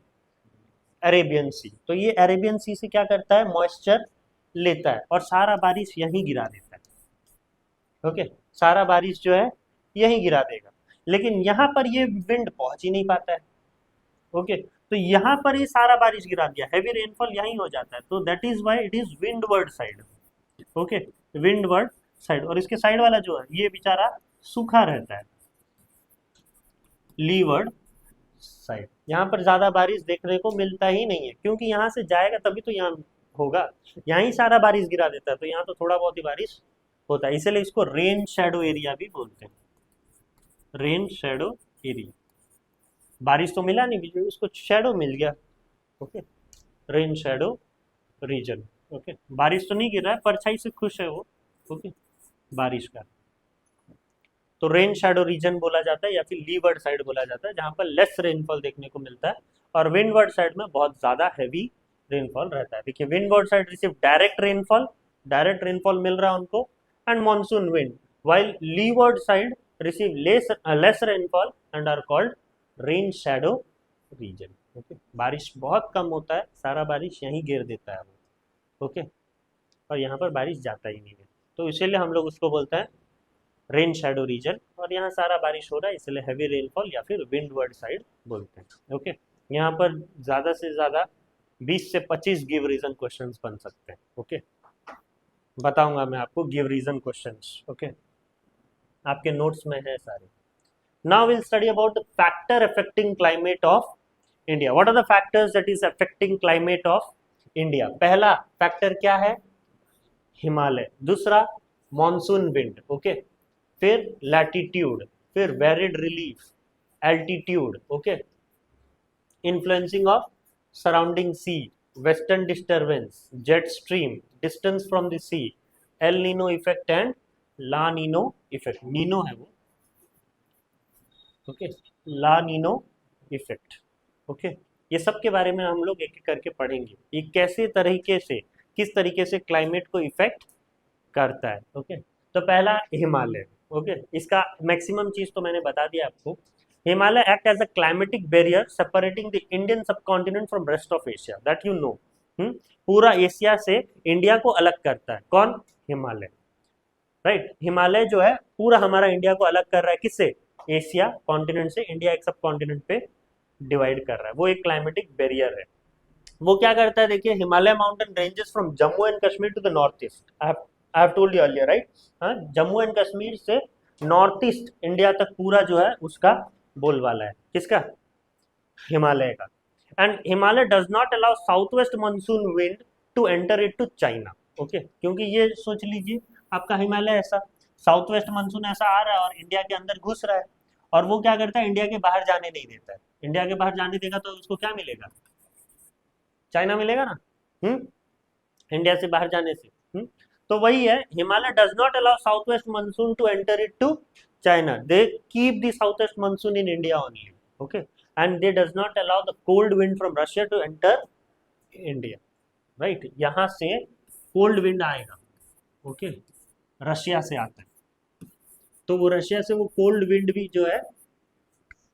अरेबियन सी। तो ये अरेबियन सी से क्या करता है, मॉइस्चर लेता है और सारा बारिश यहीं गिरा देता है, ओके, सारा बारिश जो है यहीं गिरा देगा। लेकिन यहाँ पर ये विंड पहुंच ही नहीं पाता है, ओके। तो यहाँ पर ही सारा बारिश गिरा दिया, हैवी रेनफॉल यहीं हो जाता है, तो that is why it is windward side, okay, windward side. और इसके साइड वाला जो है ये बेचारा सूखा रहता है, लीवर्ड साइड। यहाँ पर ज्यादा बारिश देखने को मिलता ही नहीं है, क्योंकि यहाँ से जाएगा तभी तो यहाँ होगा, यहाँ ही सारा बारिश गिरा देता है, तो यहाँ तो थोड़ा बहुत ही बारिश होता है, इसलिए इसको रेन शेडो एरिया भी बोलते हैं, रेन शेडो एरिया। बारिश तो मिला नहीं, उसको शेडो मिल गया, okay, rain shadow reason, okay. बारिश तो नहीं गिर रहा है, परछाई से खुश है वो, ओके, बारिश का। तो रेन शेडो रीजन बोला जाता है या फिर लीवर्ड साइड बोला जाता है, जहां पर लेस रेनफॉल देखने को मिलता है, और विंडवर्ड साइड में बहुत ज्यादा हैवी रेनफॉल रहता है। देखिए, windward side receive direct rainfall मिल रहा है उनको, and monsoon wind, while leeward side receive less rainfall and are called rain shadow region, okay. बारिश बहुत कम होता है, सारा बारिश यहीं गिर देता है वो, ओके, और यहाँ पर बारिश जाता ही नहीं है, तो इसीलिए हम लोग उसको बोलते हैं रेन शेडो रीजन। और यहाँ सारा बारिश हो रहा है, इसलिए हैवी रेनफॉल या फिर विंडवर्ड साइड बोलते हैं, ओके। यहाँ पर ज़्यादा से ज़्यादा 20 से 25 गिव रीजन क्वेश्चंस बन सकते हैं, ओके, बताऊंगा मैं आपको गिव रीजन क्वेश्चंस, ओके, आपके नोट्स में है सारे। Now we'll study about the factor affecting climate of India. What are the factors that is affecting climate of India? पहला फैक्टर क्या है, हिमालय। दूसरा मॉनसून विंड, ओके। फिर लैटिट्यूड, फिर varied relief, altitude, okay, influencing of surrounding sea, western disturbance, jet stream, distance from the sea, el Nino effect and la nino effect. Nino है वो, okay, la nino effect, okay. ये सब के बारे में हम लोग एक एक करके पढ़ेंगे, ये कैसे तरीके से, किस तरीके से क्लाइमेट को इफेक्ट करता है, ओके। तो पहला हिमालय, ओके, इसका मैक्सिमम चीज तो मैंने बता दिया आपको। Himalaya act as a climatic barrier separating the Indian subcontinent from rest of Asia, that you know. पूरा एशिया से इंडिया को अलग करता है कौन, हिमालय, राइट। हिमालय जो है पूरा हमारा इंडिया को अलग कर रहा है, किससे, एशिया कॉन्टिनेंट से इंडिया एक सब कॉन्टिनेंट पे डिवाइड कर रहा है, वो एक क्लाइमेटिक बैरियर है। वो क्या करता है देखिए, Himalaya mountain ranges from Jammu and Kashmir to the north east, I have told you earlier right. हाँ, जम्मू एंड कश्मीर से नॉर्थ ईस्ट इंडिया तक पूरा जो है उसका बोलबाला है, किसका, हिमालय का। And Himalaya does not allow south west monsoon wind to enter it to China, okay, क्योंकि ये सोच लीजिए आपका हिमालय ऐसा, साउथ वेस्ट मानसून ऐसा आ रहा है और इंडिया के अंदर घुस रहा है, और वो क्या करता है, इंडिया के बाहर जाने नहीं देता है। इंडिया के बाहर जाने देगा तो उसको क्या मिलेगा, चाइना मिलेगा ना। इंडिया से बाहर जाने से। तो वही है, Himalaya does not allow south west monsoon to enter it to China, they keep the south west monsoon in India only, okay, and they does not allow the cold wind from Russia to enter India, right. यहां से cold wind आएगा, okay, Russia से आता है, तो वो Russia से वो कोल्ड विंड भी जो है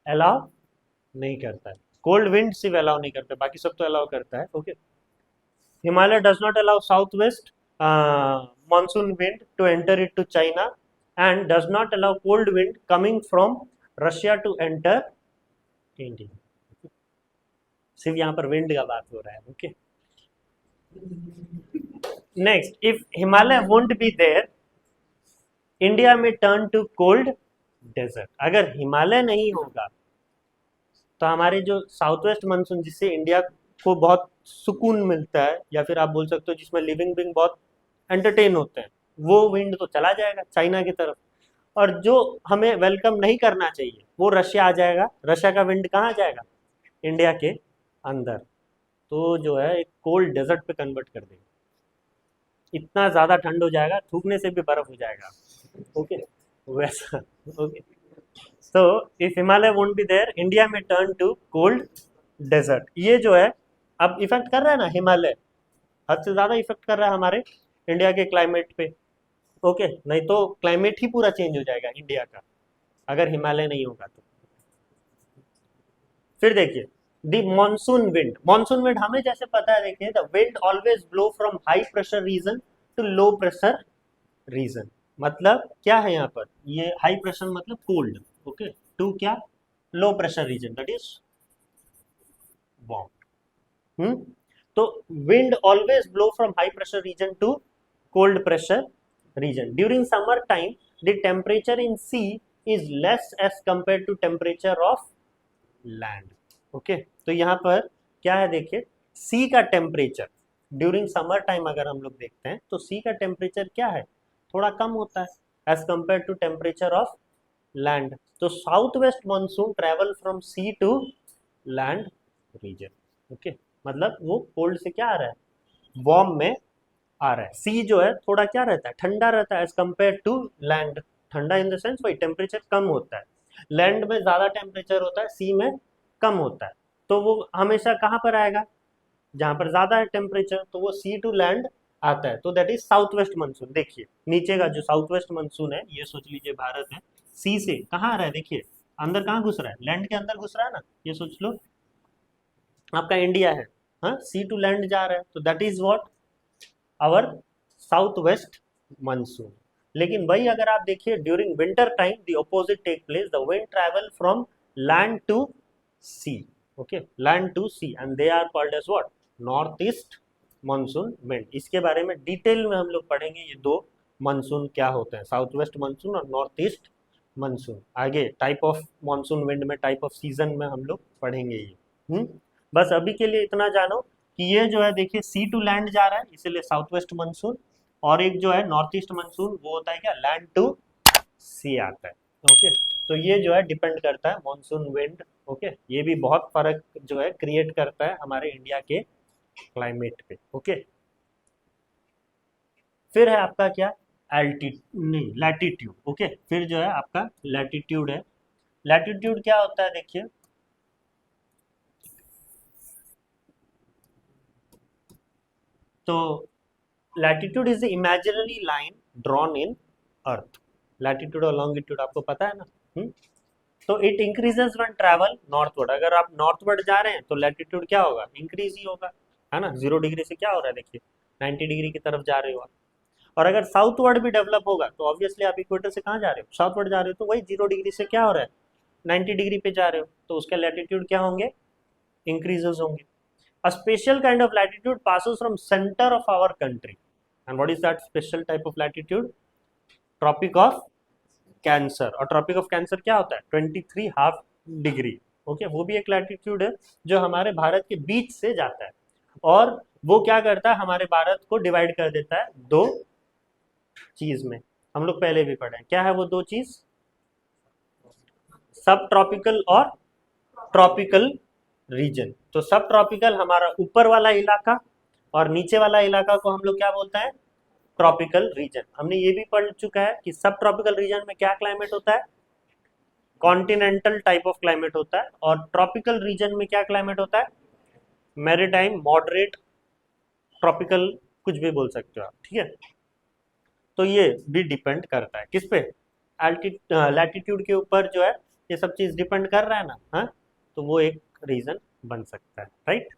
अलाउ नहीं करता है, कोल्ड विंड सिर्फ अलाउ नहीं करता, बाकी सब तो अलाउ करता है, okay. Himalaya does not allow south waste monsoon wind to enter it to China and does not allow cold wind coming from Russia to enter India. सिर्फ यहाँ पर विंड का बात हो रहा है, okay. Next, if Himalaya won't be there India में turn to cold desert. अगर हिमालय नहीं होगा तो हमारे जो साउथ वेस्ट मानसून, जिससे इंडिया को बहुत सुकून मिलता है, या फिर आप बोल सकते हो जिसमें लिविंग बिंग बहुत एंटरटेन होते हैं, वो विंड तो चला जाएगा चाइना की तरफ, और जो हमें वेलकम नहीं करना चाहिए वो रशिया आ जाएगा। रशिया का विंड कहाँ जाएगा, इंडिया के अंदर, तो जो है एक कोल्ड डेजर्ट पे कन्वर्ट कर देगा, इतना ज़्यादा ठंड हो जाएगा, थूकने से भी बर्फ हो जाएगा, ओके, वैसा, ओके। तो if Himalaya won't be there India में टर्न टू कोल्ड डेजर्ट। ये जो है अब इफेक्ट कर रहा है ना, हिमालय हद से ज़्यादा इफेक्ट कर रहा है हमारे इंडिया के क्लाइमेट पे, ओके। नहीं तो क्लाइमेट ही पूरा चेंज हो जाएगा इंडिया का अगर हिमालय नहीं होगा तो। फिर देखिए द मॉनसून विंड हमें जैसे पता है, देखिए the wind always blow from high pressure region to low pressure region. मतलब क्या है यहाँ पर, ये हाई प्रेशर मतलब कोल्ड, ओके, टू क्या, low pressure region that is warm. तो wind always blow from high pressure region to cold pressure region. During summer time the temperature in sea is less as compare to temperature of land, okay. तो यहाँ पर क्या है, देखिए सी का temperature during summer time अगर हम लोग देखते हैं तो सी का टेम्परेचर क्या है, थोड़ा कम होता है as compare to temperature of land. तो south west monsoon travel from sea to land region, okay, मतलब वो कोल्ड से क्या आ रहा है, वार्म में आ रहा है। सी जो है थोड़ा क्या रहता है, ठंडा रहता है एज कंपेयर टू लैंड, ठंडा इन द सेंस वही टेम्परेचर कम होता है, लैंड में ज्यादा टेम्परेचर होता है, सी में कम होता है। तो वो हमेशा कहाँ पर आएगा, जहां पर ज्यादा है टेम्परेचर, तो वो सी टू लैंड आता है, तो that is south west monsoon. देखिए नीचे का जो साउथ वेस्ट मानसून है, ये सोच लीजिए भारत है, सी से कहाँ आ रहा है, देखिए अंदर कहाँ घुस रहा है, लैंड के अंदर घुस रहा है ना, ये सोच लो आपका इंडिया है, हाँ, सी टू लैंड जा रहा है, तो that is what our south west monsoon. लेकिन वही अगर आप देखिए during winter time the opposite take place, the wind travel from land to sea, okay, land to sea, and they are called as what, north east monsoon wind. इसके बारे में detail में हम लोग पढ़ेंगे, ये दो मानसून क्या होते हैं, साउथ वेस्ट मानसून और नॉर्थ ईस्ट मानसून। आगे टाइप ऑफ मानसून विंड में, टाइप ऑफ सीजन में हम लोग पढ़ेंगे ये। बस अभी के लिए इतना जानो कि ये जो है देखिए सी टू लैंड जा रहा है इसीलिए साउथ वेस्ट मानसून, और एक जो है नॉर्थ ईस्ट मानसून वो होता है क्या, लैंड टू सी आता है, ओके। तो ये जो है डिपेंड करता है मानसून विंड, ओके, ये भी बहुत फर्क जो है क्रिएट करता है हमारे इंडिया के क्लाइमेट पे, ओके। फिर है आपका क्या, नहीं लैटिट्यूड, ओके। फिर जो है आपका लैटिट्यूड है। लैटिट्यूड क्या होता है, देखिए तो latitude is the imaginary line drawn in earth. Latitude और लॉन्गिट्यूड आपको पता है ना। तो it increases when travel northward. अगर आप नॉर्थवर्ड जा रहे हैं तो लैटिट्यूड क्या होगा, इंक्रीज ही होगा, है ना। 0 डिग्री से क्या हो रहा है, देखिए 90 डिग्री की तरफ जा रहे हो आप। और अगर साउथवर्ड भी डेवलप होगा तो ऑब्वियसली आप इक्वेटर से कहाँ जा रहे हो, साउथवर्ड जा रहे हो, तो वही 0 डिग्री से क्या हो रहा है, 90 डिग्री पे जा रहे हो तो उसका लैटिट्यूड क्या होंगे, इंक्रीजेस होंगे. A special kind of latitude passes from center of our country. And what is that special type of latitude? Tropic of Cancer. और Tropic of Cancer क्या होता है, 23 हाफ डिग्री. ओके, वो भी एक लैटिट्यूड है जो हमारे भारत के बीच से जाता है, और वो क्या करता है, हमारे भारत को डिवाइड कर देता है दो चीज में. हम लोग पहले भी पढ़े हैं, क्या है वो दो चीज, सब ट्रॉपिकल और ट्रॉपिकल रीजन. तो सब ट्रॉपिकल हमारा ऊपर वाला इलाका, और नीचे वाला इलाका को हम लोग क्या बोलते हैं, ट्रॉपिकल रीजन. हमने ये भी पढ़ चुका है कि सब ट्रॉपिकल रीजन में क्या क्लाइमेट होता है, कॉन्टिनेंटल टाइप ऑफ क्लाइमेट होता है, और ट्रॉपिकल रीजन में क्या क्लाइमेट होता है, मैरीटाइम, मॉडरेट, ट्रॉपिकल, कुछ भी बोल सकते हो आप. ठीक है, तो ये भी डिपेंड करता है किस पे, लैटिट्यूड के ऊपर जो है ये सब चीज डिपेंड कर रहा है ना. हाँ, तो वो एक रीजन बन सकता है. राइट,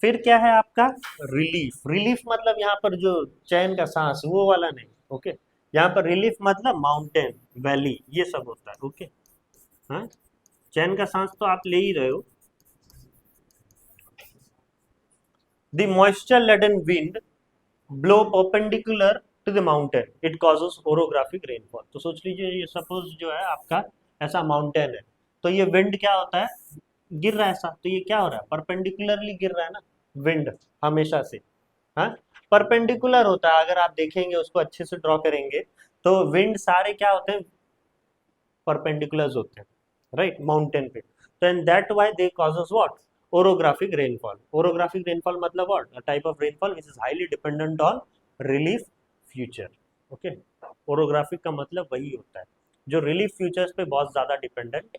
फिर क्या है आपका रिलीफ. रिलीफ मतलब यहाँ पर जो चैन का सांस वो वाला नहीं. ओके, यहाँ पर रिलीफ मतलब माउंटेन, वैली, ये सब होता है. ओके, हाँ, चैन का सांस तो आप ले ही रहे हो. The moisture laden wind blow perpendicular to the mountain, it causes orographic rainfall. तो सोच लीजिए ये सपोज जो है आपका ऐसा माउंटेन है, तो ये विंड क्या होता है, गिर रहा है ऐसा, तो ये क्या हो रहा है, परपेंडिकुलरली गिर रहा है ना विंड हमेशा से. हाँ, परपेंडिकुलर होता है, अगर आप देखेंगे उसको अच्छे से ड्रॉ करेंगे तो विंड सारे क्या होते हैं, परपेंडिकुलर्स होते हैं. राइट, माउंटेन पे. तो in that way they causes what, orographic rainfall. Orographic rainfall मतलब what, a type of rainfall which is highly dependent on relief future. Okay, orographic का मतलब वही होता है जो रिलीफ फ्यूचर्स पे बहुत ज्यादा डिपेंडेंट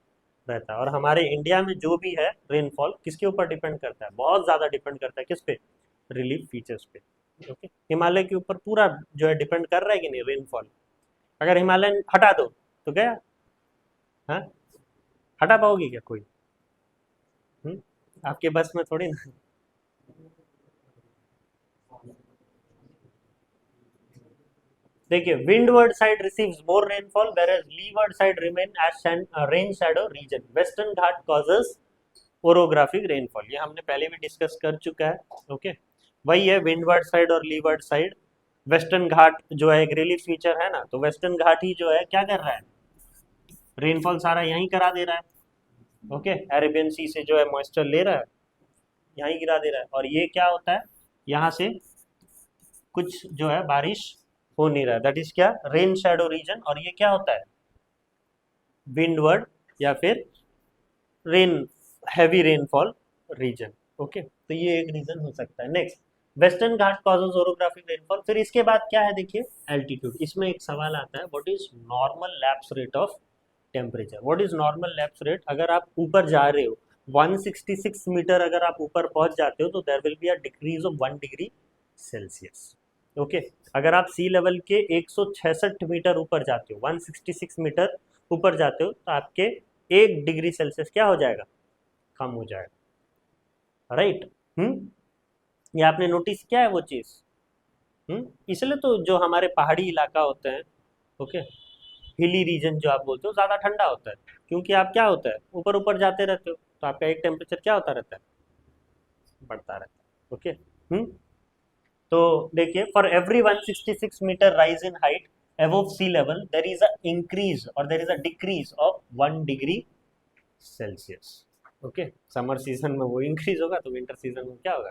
रहता है. और हमारे इंडिया में जो भी है रेनफॉल किसके ऊपर डिपेंड करता है, बहुत ज्यादा डिपेंड करता है किस पे, रिलीफ फीचर्स पे. ओके, हिमालय के ऊपर पूरा जो है डिपेंड कर रहा है कि नहीं रेनफॉल. अगर हिमालय हटा दो तो गया. हाँ, हटा पाओगे क्या कोई, आपके बस में थोड़ी ना. देखिए, windward side receives more rainfall whereas leeward side remain as rain shadow region. Western Ghat causes orographic rainfall, ये हमने पहले भी डिस्कस कर चुका है. ओके, वही है विंडवर्ड साइड और लीवर्ड साइड. वेस्टर्न घाट जो है एक रिलीफ फीचर है ना, तो वेस्टर्न घाट ही जो है क्या कर रहा है, रेनफॉल सारा यहीं करा दे रहा है. ओके, अरेबियन सी से जो है मॉइस्चर ले रहा है, यहीं गिरा दे रहा है, और ये क्या होता है, यहाँ से कुछ जो है बारिश हो नहीं रहा है. दैट इज क्या, रेन शैडो रीजन. और ये क्या होता है, विंडवर्ड या फिर rain, heavy rainfall reason. Okay, तो ये एक रीजन हो सकता है. नेक्स्ट, वेस्टर्न घाट कॉजेज ओरोग्राफिक रेनफॉल. फिर इसके बाद क्या है, देखिए एल्टीट्यूड. इसमें एक सवाल आता है, what is normal lapse rate of temperature. What is normal lapse rate, अगर आप ऊपर जा रहे हो 166 मीटर अगर आप ऊपर पहुंच जाते हो तो there will be a decrease of 1 degree celsius. Okay, अगर आप सी लेवल के 166 मीटर ऊपर जाते हो, 166 मीटर ऊपर जाते हो, तो आपके 1 डिग्री सेल्सियस क्या हो जाएगा, कम हो जाएगा. राइट, ये आपने नोटिस किया है वो चीज. इसलिए तो जो हमारे पहाड़ी इलाका होते हैं, ओके, हिली रीजन जो आप बोलते हो, ज्यादा ठंडा होता है, क्योंकि आप क्या होता है ऊपर ऊपर जाते रहते हो, तो आपका एक टेम्परेचर क्या होता रहता है, बढ़ता रहता है. ओके, तो देखिए, for every 166 meter rise in height above sea level there is a increase or there is a decrease of 1 degree celsius. Okay, summer season में वो इंक्रीज होगा तो विंटर सीजन में क्या होगा,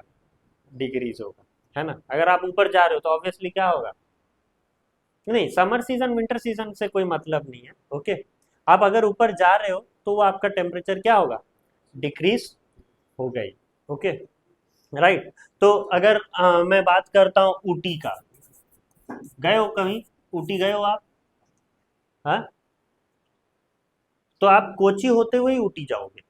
डिक्रीज होगा, है ना. अगर आप ऊपर जा रहे हो तो ऑब्वियसली क्या होगा, नहीं, समर सीजन विंटर सीजन से कोई मतलब नहीं है. ओके, आप अगर ऊपर जा रहे हो तो वो आपका टेम्परेचर क्या होगा, डिक्रीज हो गई. Okay, right. तो अगर मैं बात करता हूँ ऊटी का, गए हो कहीं, ऊटी गए हो आप, हाँ, तो आप कोची होते हुए ही ऊटी जाओगे.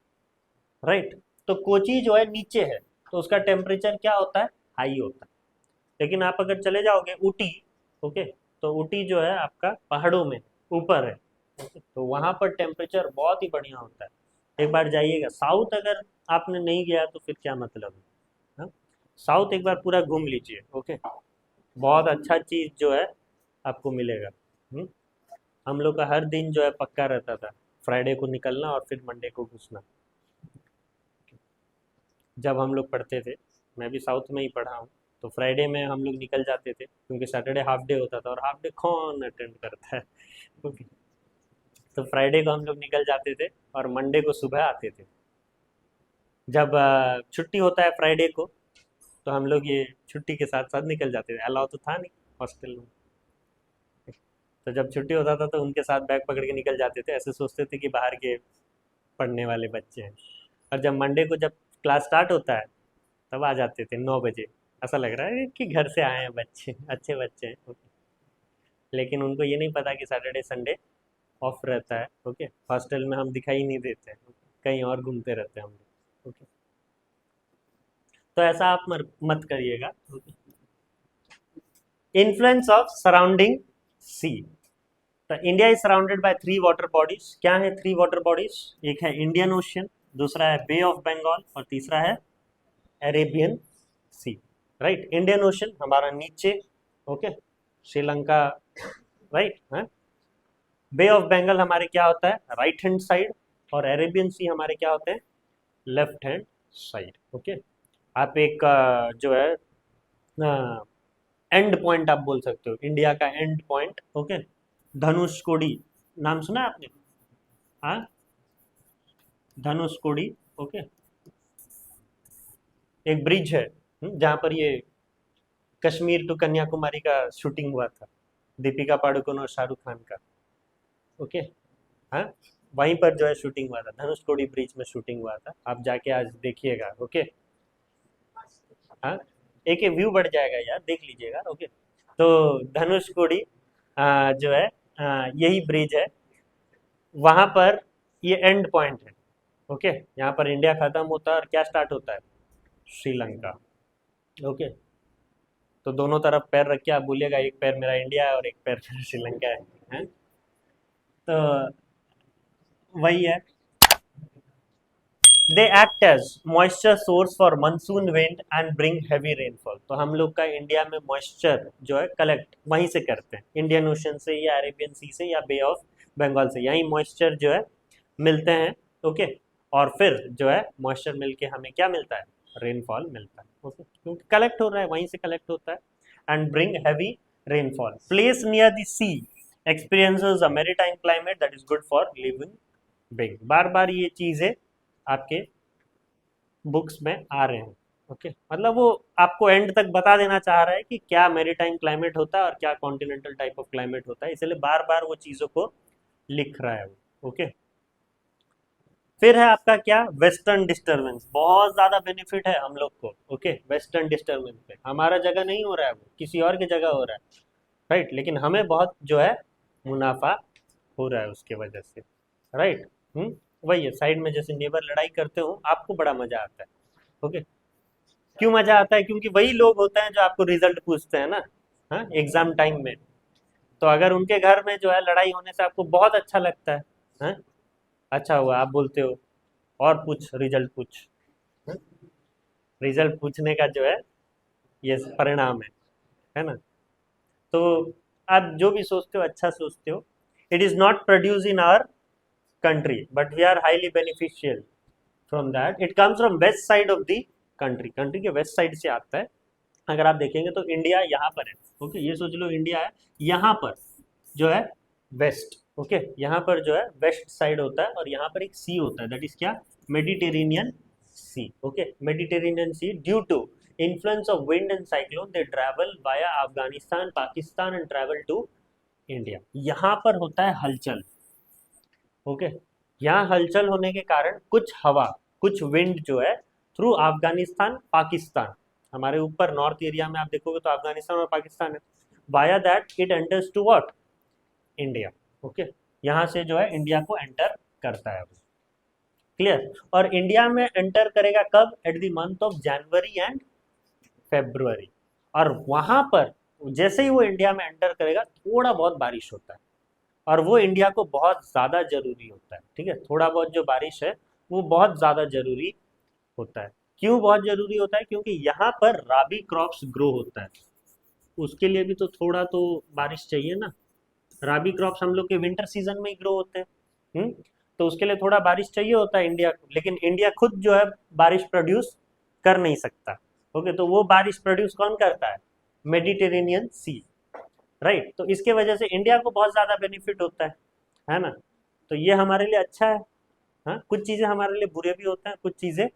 राइट, तो कोची जो है नीचे है तो उसका टेम्परेचर क्या होता है, हाई होता है. लेकिन आप अगर चले जाओगे ऊटी, ओके, तो ऊटी जो है आपका पहाड़ों में ऊपर है, तो वहां पर टेम्परेचर बहुत ही बढ़िया होता है. एक बार जाइएगा साउथ, अगर आपने नहीं गया तो फिर क्या मतलब है. साउथ एक बार पूरा घूम लीजिए. ओके, बहुत अच्छा चीज जो है आपको मिलेगा. हम लोग का हर दिन जो है पक्का रहता था फ्राइडे को निकलना और फिर मंडे को घुसना। जब हम लोग पढ़ते थे, मैं भी साउथ में ही पढ़ा हूँ, तो फ्राइडे में हम लोग निकल जाते थे क्योंकि सैटरडे हाफ डे होता था और हाफ डे कौन अटेंड करता है। ओके, तो फ्राइडे को हम लोग निकल जाते थे और मंडे को सुबह आते थे। जब छुट्टी होता है फ्राइडे को, तो हम लोग ये छुट्टी के साथ साथ निकल जाते थे, अलाउ तो था नहीं हॉस्टल में। तो जब छुट्टी होता था तो उनके साथ बैग पकड़ के निकल जाते थे, ऐसे सोचते थे कि बाहर के पढ़ने वाले बच्चे हैं। और जब मंडे को जब क्लास स्टार्ट होता है तब आ जाते थे 9 बजे। ऐसा लग रहा है कि घर से आए हैं बच्चे, अच्छे बच्चे हैं। ओके, लेकिन उनको ये नहीं पता कि सैटरडे संडे ऑफ रहता है। ओके, हॉस्टल में हम दिखाई नहीं देते हैं, कहीं और घूमते रहते हैं हम लोग। ओके, तो ऐसा आप मत करिएगा। इन्फ्लुएंस ऑफ सराउंडिंग सी। तो India is surrounded by 3 water bodies. क्या है 3 वाटर बॉडीज? एक है इंडियन ओशियन, दूसरा है बे ऑफ बंगाल और तीसरा है अरेबियन सी। राइट, इंडियन ओशियन हमारा नीचे, ओके, श्रीलंका, राइट है। बे ऑफ बंगाल हमारे क्या होता है, राइट हैंड साइड, और अरेबियन सी हमारे क्या होते हैं, लेफ्ट हैंड साइड। ओके, आप एक जो है एंड पॉइंट आप बोल सकते हो, इंडिया का एंड पॉइंट। ओके, धनुषकोडी, नाम सुना है आपने? हाँ, धनुषकोडी। ओके, एक ब्रिज है जहाँ पर ये कश्मीर टू कन्याकुमारी का शूटिंग हुआ था, दीपिका पादुकोण और शाहरुख खान का। ओके, हाँ, वहीं पर जो है शूटिंग हुआ था, धनुषकोडी ब्रिज में शूटिंग हुआ था। आप जाके आज देखिएगा। ओके, हाँ, एक व्यू बढ़ जाएगा यार, देख लीजिएगा। ओके, तो धनुषकोडी जो है यही ब्रिज है, वहां पर ये एंड पॉइंट है। ओके, यहाँ पर इंडिया खत्म होता है और क्या स्टार्ट होता है, श्रीलंका। ओके, तो दोनों तरफ पैर रख के आप बोलिएगा, एक पैर मेरा इंडिया है और एक पैर मेरा श्रीलंका है? तो वही है। They act as moisture source for monsoon wind and bring heavy rainfall. तो हम लोग का इंडिया में मॉइस्चर जो है कलेक्ट वहीं से करते हैं, इंडियन ओशन से या अरेबियन सी से या बे ऑफ बंगाल से, यही मॉइस्चर जो है मिलते हैं। ओके, और फिर जो है मॉइस्चर मिलके हमें क्या मिलता है, रेनफॉल मिलता है। ओके, क्योंकि कलेक्ट हो रहा है, वहीं से कलेक्ट होता है। And bring heavy rainfall. Place near the sea experiences a maritime climate that is good for living big. बार बार ये चीजें आपके बुक्स में आ रहे हैं। ओके, मतलब वो आपको एंड तक बता देना चाह रहा है कि क्या मैरीटाइम क्लाइमेट होता है और क्या कॉन्टिनेंटल टाइप ऑफ क्लाइमेट होता है, इसलिए बार बार वो चीजों को लिख रहा है वो। ओके, फिर है आपका क्या, वेस्टर्न डिस्टर्बेंस। बहुत ज्यादा बेनिफिट है हम लोग को। ओके, वेस्टर्न डिस्टर्बेंस पे हमारा जगह नहीं हो रहा है, वो किसी और की जगह हो रहा है, राइट, लेकिन हमें बहुत जो है मुनाफा हो रहा है उसके वजह से। राइट, वही है, साइड में जैसे नेबर लड़ाई करते हो आपको बड़ा मजा आता है। ओके, क्यों मजा आता है, क्योंकि वही लोग होते हैं जो आपको रिजल्ट पूछते हैं ना, हाँ, एग्जाम टाइम में। तो अगर उनके घर में जो है लड़ाई होने से आपको बहुत अच्छा लगता है, हाँ? अच्छा हुआ आप बोलते हो और पूछ, रिजल्ट पूछ। हाँ? रिजल्ट पूछने का जो है ये परिणाम है ना? तो आप जो भी सोचते हो अच्छा सोचते हो। It is not produce in our country but we are highly beneficial from that. It comes from west side of the country, country के वेस्ट साइड से आता है। अगर आप देखेंगे तो इंडिया यहाँ पर है। ओके, ये सोच लो इंडिया है, यहाँ पर जो है वेस्ट। ओके, यहाँ पर जो है वेस्ट साइड होता है और यहाँ पर एक सी होता है, दैट इज क्या, Mediterranean sea. Okay, Mediterranean sea due to influence of wind and cyclone they travel via Afghanistan, Pakistan and travel to India। यहाँ पर होता है हलचल। ओके, यहाँ हलचल होने के कारण कुछ हवा, कुछ विंड जो है थ्रू अफगानिस्तान पाकिस्तान, हमारे ऊपर नॉर्थ एरिया में आप देखोगे तो अफगानिस्तान और पाकिस्तान है, via that it enters to what, India. Okay, यहाँ से जो है इंडिया को एंटर करता है। क्लियर? और इंडिया में एंटर करेगा कब, at the month of January and February. और वहां पर जैसे ही वो इंडिया में एंटर करेगा थोड़ा बहुत बारिश होता है, और वो इंडिया को बहुत ज़्यादा जरूरी होता है। ठीक है, थोड़ा बहुत जो बारिश है वो बहुत ज़्यादा जरूरी होता है। क्यों बहुत जरूरी होता है, क्योंकि यहाँ पर राबी क्रॉप्स ग्रो होता है, उसके लिए भी तो थोड़ा तो बारिश चाहिए ना। राबी क्रॉप्स हम लोग के विंटर सीजन में ही ग्रो होते हैं। तो उसके लिए थोड़ा बारिश चाहिए होता है इंडिया को, लेकिन इंडिया खुद जो है बारिश प्रोड्यूस कर नहीं सकता। ओके, तो वो बारिश प्रोड्यूस कौन करता है? मेडिटेरेनियन सी, राइट। तो इसके वजह से इंडिया को बहुत ज़्यादा बेनिफिट होता है ना। तो ये हमारे लिए अच्छा है। हाँ, कुछ चीज़ें हमारे लिए बुरे भी होते हैं, कुछ चीज़ें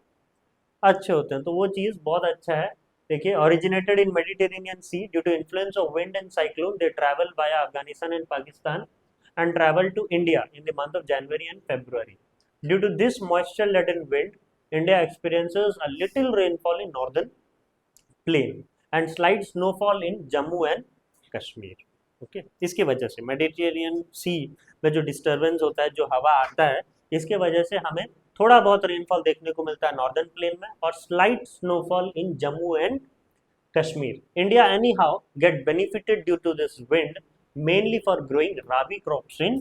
अच्छे होते हैं, तो वो चीज़ बहुत अच्छा है। देखिए, originated in Mediterranean sea due to influence of wind and cyclone, they travel by Afghanistan and Pakistan and travel to India in the month of January and February. Due to this moisture-laden wind, India experiences a little rainfall in northern plain and slight snowfall in Jammu and Kashmir. Okay, इसकी वजह से Mediterranean सी में जो disturbance होता है, जो हवा आता है, इसके वजह से हमें थोड़ा बहुत रेनफॉल देखने को मिलता है नॉर्दर्न प्लेन में और slight snowfall in Jammu and Kashmir. India anyhow get benefited due to this wind mainly for growing rabi crops in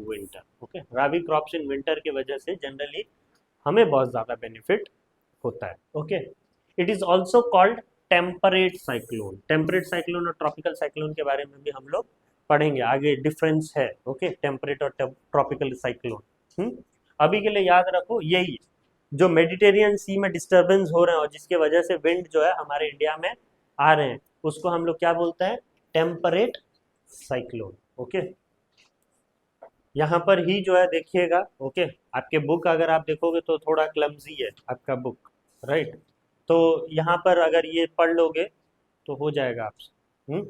winter. Okay, rabi crops in winter की वजह से जनरली हमें बहुत ज़्यादा बेनिफिट होता है. Okay, it is also called temperate cyclone. Temperate cyclone और tropical cyclone के बारे में भी हम लोग पढ़ेंगे आगे, डिफरेंस है. ओके, टेम्परेट और ट्रॉपिकल साइक्लोन. अभी के लिए याद रखो, यही जो मेडिटेरियन सी में डिस्टर्बेंस हो रहे हैं और जिसके वजह से विंड जो है हमारे इंडिया में आ रहे हैं, उसको हम लोग क्या बोलते हैं? Temperate cyclone. ओके, यहाँ पर ही जो है देखिएगा. ओके, आपके बुक अगर आप देखोगे तो थोड़ा क्लमजी है आपका बुक, राइट. तो यहाँ पर अगर ये पढ़ लोगे तो हो जाएगा आपसे.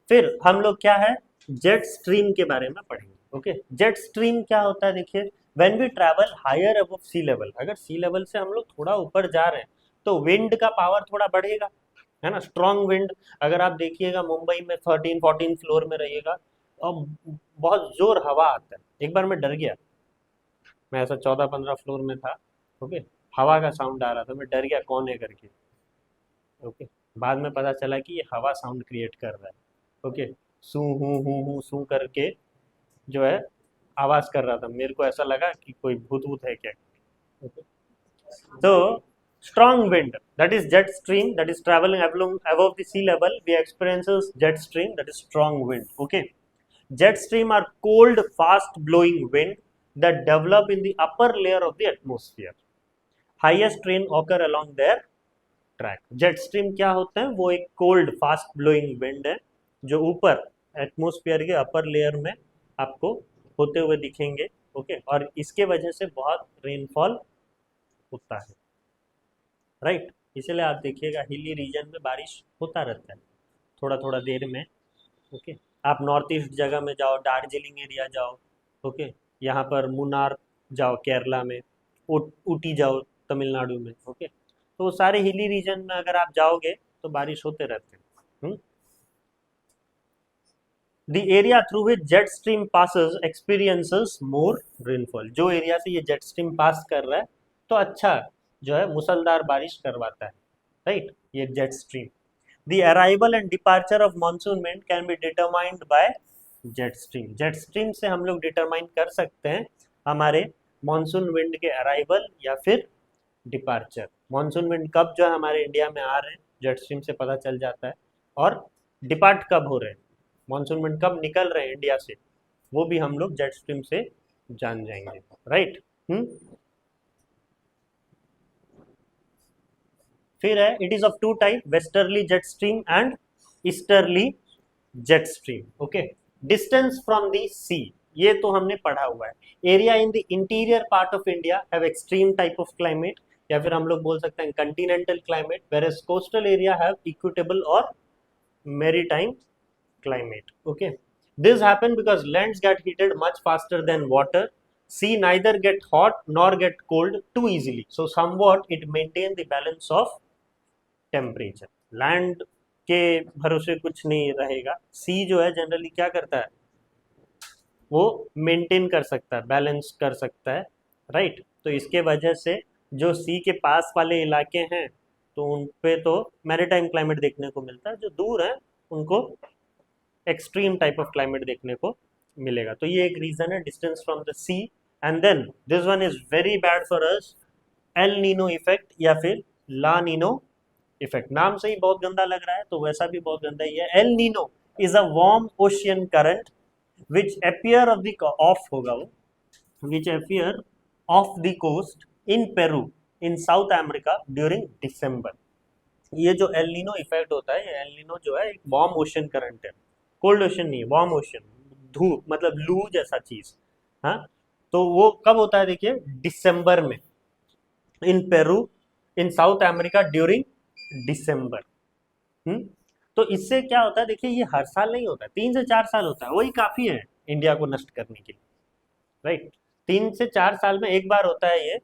फिर हम लोग क्या है, जेट स्ट्रीम के बारे में पढ़ेंगे. ओके, जेट स्ट्रीम क्या होता है? देखिए, when we travel higher above sea level, अगर सी लेवल से हम लोग थोड़ा ऊपर जा रहे हैं तो विंड का पावर थोड़ा बढ़ेगा, है ना. स्ट्रॉन्ग विंड, अगर आप देखिएगा मुंबई में 13-14 फ्लोर में रहिएगा और बहुत जोर हवा आता है. एक बार मैं डर गया, मैं ऐसा 14-15 फ्लोर में था. ओके, हवा का साउंड आ रहा था, मैं डर गया कौन है करके. ओके, बाद में पता चला कि ये हवा साउंड क्रिएट कर रहा है. ओके, सू हूँ सू करके जो है आवाज कर रहा था. मेरे को ऐसा लगा कि कोई भूत भूत है क्या. ओके, तो strong wind, that is jet stream, that is traveling above the sea level, we experiences jet stream, that is strong wind. Okay, jet stream are cold fast blowing wind that develop in the upper layer of the atmosphere. Highest rain occur along their track. jet stream क्या होता है? वो एक cold fast blowing wind है जो ऊपर atmosphere के upper layer में आपको होते हुए दिखेंगे. ओके, और इसके वजह से बहुत रेनफॉल होता है, राइट. इसलिए आप देखिएगा हिली रीजन में बारिश होता रहता है थोड़ा थोड़ा देर में. ओके, आप नॉर्थ ईस्ट जगह में जाओ, दार्जिलिंग एरिया जाओ. ओके, यहाँ पर मुन्नार जाओ केरला में, ऊटी जाओ तमिलनाडु में. ओके, तो वो सारे हिली रीजन में अगर आप जाओगे तो बारिश होते रहते हैं. The area through which jet stream passes experiences more rainfall. जो एरिया से ये जेट स्ट्रीम पास कर रहा है तो अच्छा जो है मुसलधार बारिश करवाता है, राइट. ये jet stream. The arrival and departure of monsoon wind can be determined by jet stream. Jet stream से हम लोग डिटरमाइन कर सकते हैं हमारे मानसून विंड के अराइवल या फिर डिपार्चर. मानसून विंड कब जो है हमारे इंडिया में आ रहे हैं जेट स्ट्रीम से पता चल जाता है, और डिपार्ट कब हो रहे हैं, मानसून विंड कब निकल रहे हैं इंडिया से, वो भी हम लोग जेट स्ट्रीम से जान जाएंगे, राइट. फिर है, it is of two type, westerly jet stream and easterly jet stream. Okay, distance from the sea, ये तो हमने पढ़ा हुआ है. Area in the interior part of India have extreme type of climate, या फिर हम लोग बोल सकते हैं continental climate, whereas coastal area have equitable और maritime climate. Okay, this happen because lands get heated much faster than water. Sea neither get hot nor get cold too easily, so somewhat it maintain the balance of temperature. Land के भरोसे कुछ नहीं रहेगा. सी जो है generally क्या करता है, वो मेंटेन कर सकता है, बैलेंस कर सकता है, राइट. तो इसके वजह से जो सी के पास वाले इलाके हैं तो उन पे तो मैरीटाइम क्लाइमेट देखने को मिलता है, जो दूर है उनको एक्सट्रीम टाइप ऑफ क्लाइमेट देखने को मिलेगा. तो ये एक रीजन है, distance from the sea. And then this one is very bad for us, el Nino effect या फिर ला नीनो इफेक्ट. नाम से ही बहुत गंदा लग रहा है तो वैसा भी बहुत गंदा ही है. El Nino is a warm ocean current which appear of the of होगा वो which appear off the coast in Peru in South America during December. ये जो एल नीनो इफेक्ट होता है, ये एल नीनो जो है एक वार्म ओशन करंट है, कोल्ड ओशन नहीं है, वार्म ओशन, धूप मतलब लू जैसा चीज। हाँ, तो वो कब होता है देखिए, दिसंबर में, in Peru, in South America during दिसंबर। तो इससे क्या होता है देखिए, ये हर साल नहीं होता है, 3 से 4 साल होता है, वही काफी है इंडिया को नष्ट करने के लिए, राइट। 3 से 4 साल में एक बार होता है ये,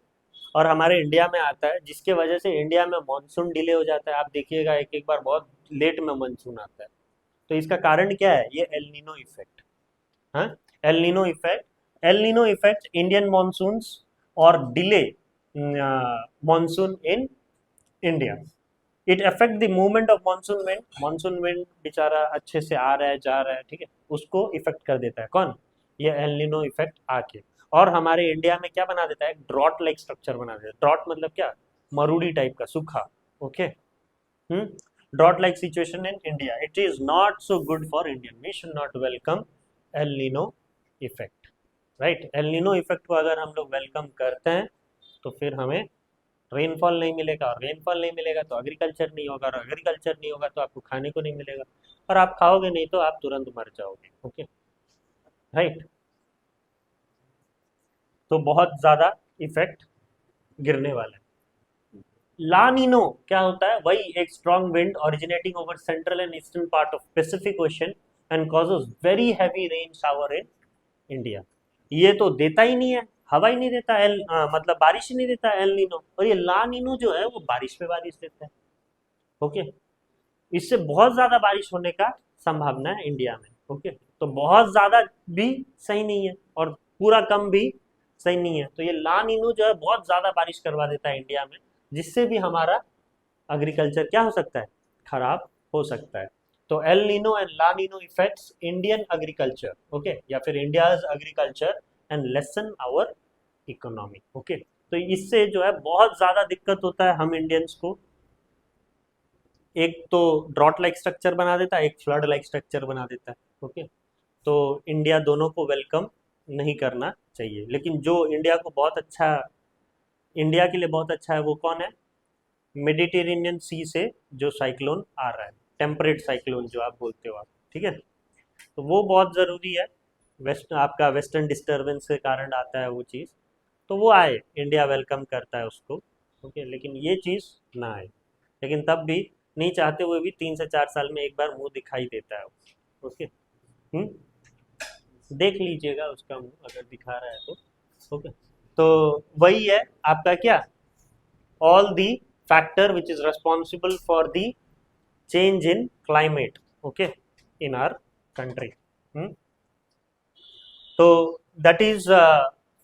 और हमारे इंडिया में आता है, जिसके वजह से इंडिया में मानसून डिले हो जाता है। आप देखिएगा एक एक बार बहुत लेट में मानसून आता है। तो इसका कारण क्या है, ये एल नीनो इफेक्ट। हाँ, El Nino effect, El Nino effect Indian monsoons और delay monsoon in India. It affect the movement of monsoon wind, monsoon wind बेचारा अच्छे से आ रहा है जा रहा है, ठीक है, उसको इफेक्ट कर देता है कौन, ये एल नीनो इफेक्ट आके, और हमारे इंडिया में क्या बना देता है, ड्रॉट लाइक स्ट्रक्चर बना देता है। ड्रॉट मतलब क्या, मरूडी टाइप का, सूखा। Okay, drought like situation in India, it is not so good for Indian, we should not welcome el Nino effect, right. El Nino effect को अगर हम लोग वेलकम करते हैं तो फिर हमें रेनफॉल नहीं मिलेगा, और रेनफॉल नहीं मिलेगा तो एग्रीकल्चर नहीं होगा, और एग्रीकल्चर नहीं होगा तो आपको खाने को नहीं मिलेगा, और आप खाओगे नहीं तो आप तुरंत मर जाओगे। Okay, right. तो बहुत ज्यादा इफेक्ट गिरने वाला है। ला नीनो क्या होता है, वही एक strong wind originating over central and eastern part of Pacific ocean and causes very heavy rain shower in India. ये तो देता ही नहीं है, हवा ही नहीं देता, मतलब बारिश ही नहीं देता एल नीनो, और ये ला नीनो जो है वो बारिश पे बारिश देता है। ओके, इससे बहुत ज्यादा बारिश होने का संभावना है इंडिया में। ओके, तो बहुत ज्यादा भी सही नहीं है और पूरा कम भी सही नहीं है, तो ये ला नीनो जो है बहुत ज्यादा बारिश करवा देता है इंडिया में, जिससे भी हमारा एग्रीकल्चर क्या हो सकता है, खराब हो सकता है। तो el nino and la nino effects Indian agriculture, okay, या फिर India's agriculture and lessen our economy. Okay, तो इससे जो है बहुत ज्यादा दिक्कत होता है हम इंडियंस को, एक तो ड्रॉट लाइक स्ट्रक्चर बना देता है, एक फ्लड लाइक स्ट्रक्चर बना देता है। ओके, तो इंडिया दोनों को वेलकम नहीं करना चाहिए। लेकिन जो इंडिया को बहुत अच्छा, इंडिया के लिए बहुत अच्छा है वो कौन है, मेडिटेरेनियन सी से जो साइक्लोन आ रहा है, टेम्परेट साइक्लोन जो आप बोलते हो आप, ठीक है, तो वो बहुत ज़रूरी है। वेस्ट आपका वेस्टर्न डिस्टर्बेंस के कारण आता है वो चीज़, तो वो आए, इंडिया वेलकम करता है उसको। ओके, लेकिन ये चीज़ ना आए, लेकिन तब भी नहीं चाहते हुए भी 3 से 4 साल में एक बार मुंह दिखाई देता है। ओके, देख लीजिएगा उसका मुंह अगर दिखा रहा है तो। ओके, तो वही है आपका क्या, all the factor which is responsible for the change in climate, okay, in our country. So that is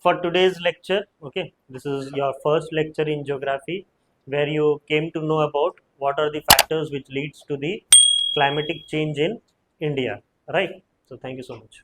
for today's lecture. Okay, this is your first lecture in geography where you came to know about what are the factors which leads to the climatic change in India, right? So thank you so much.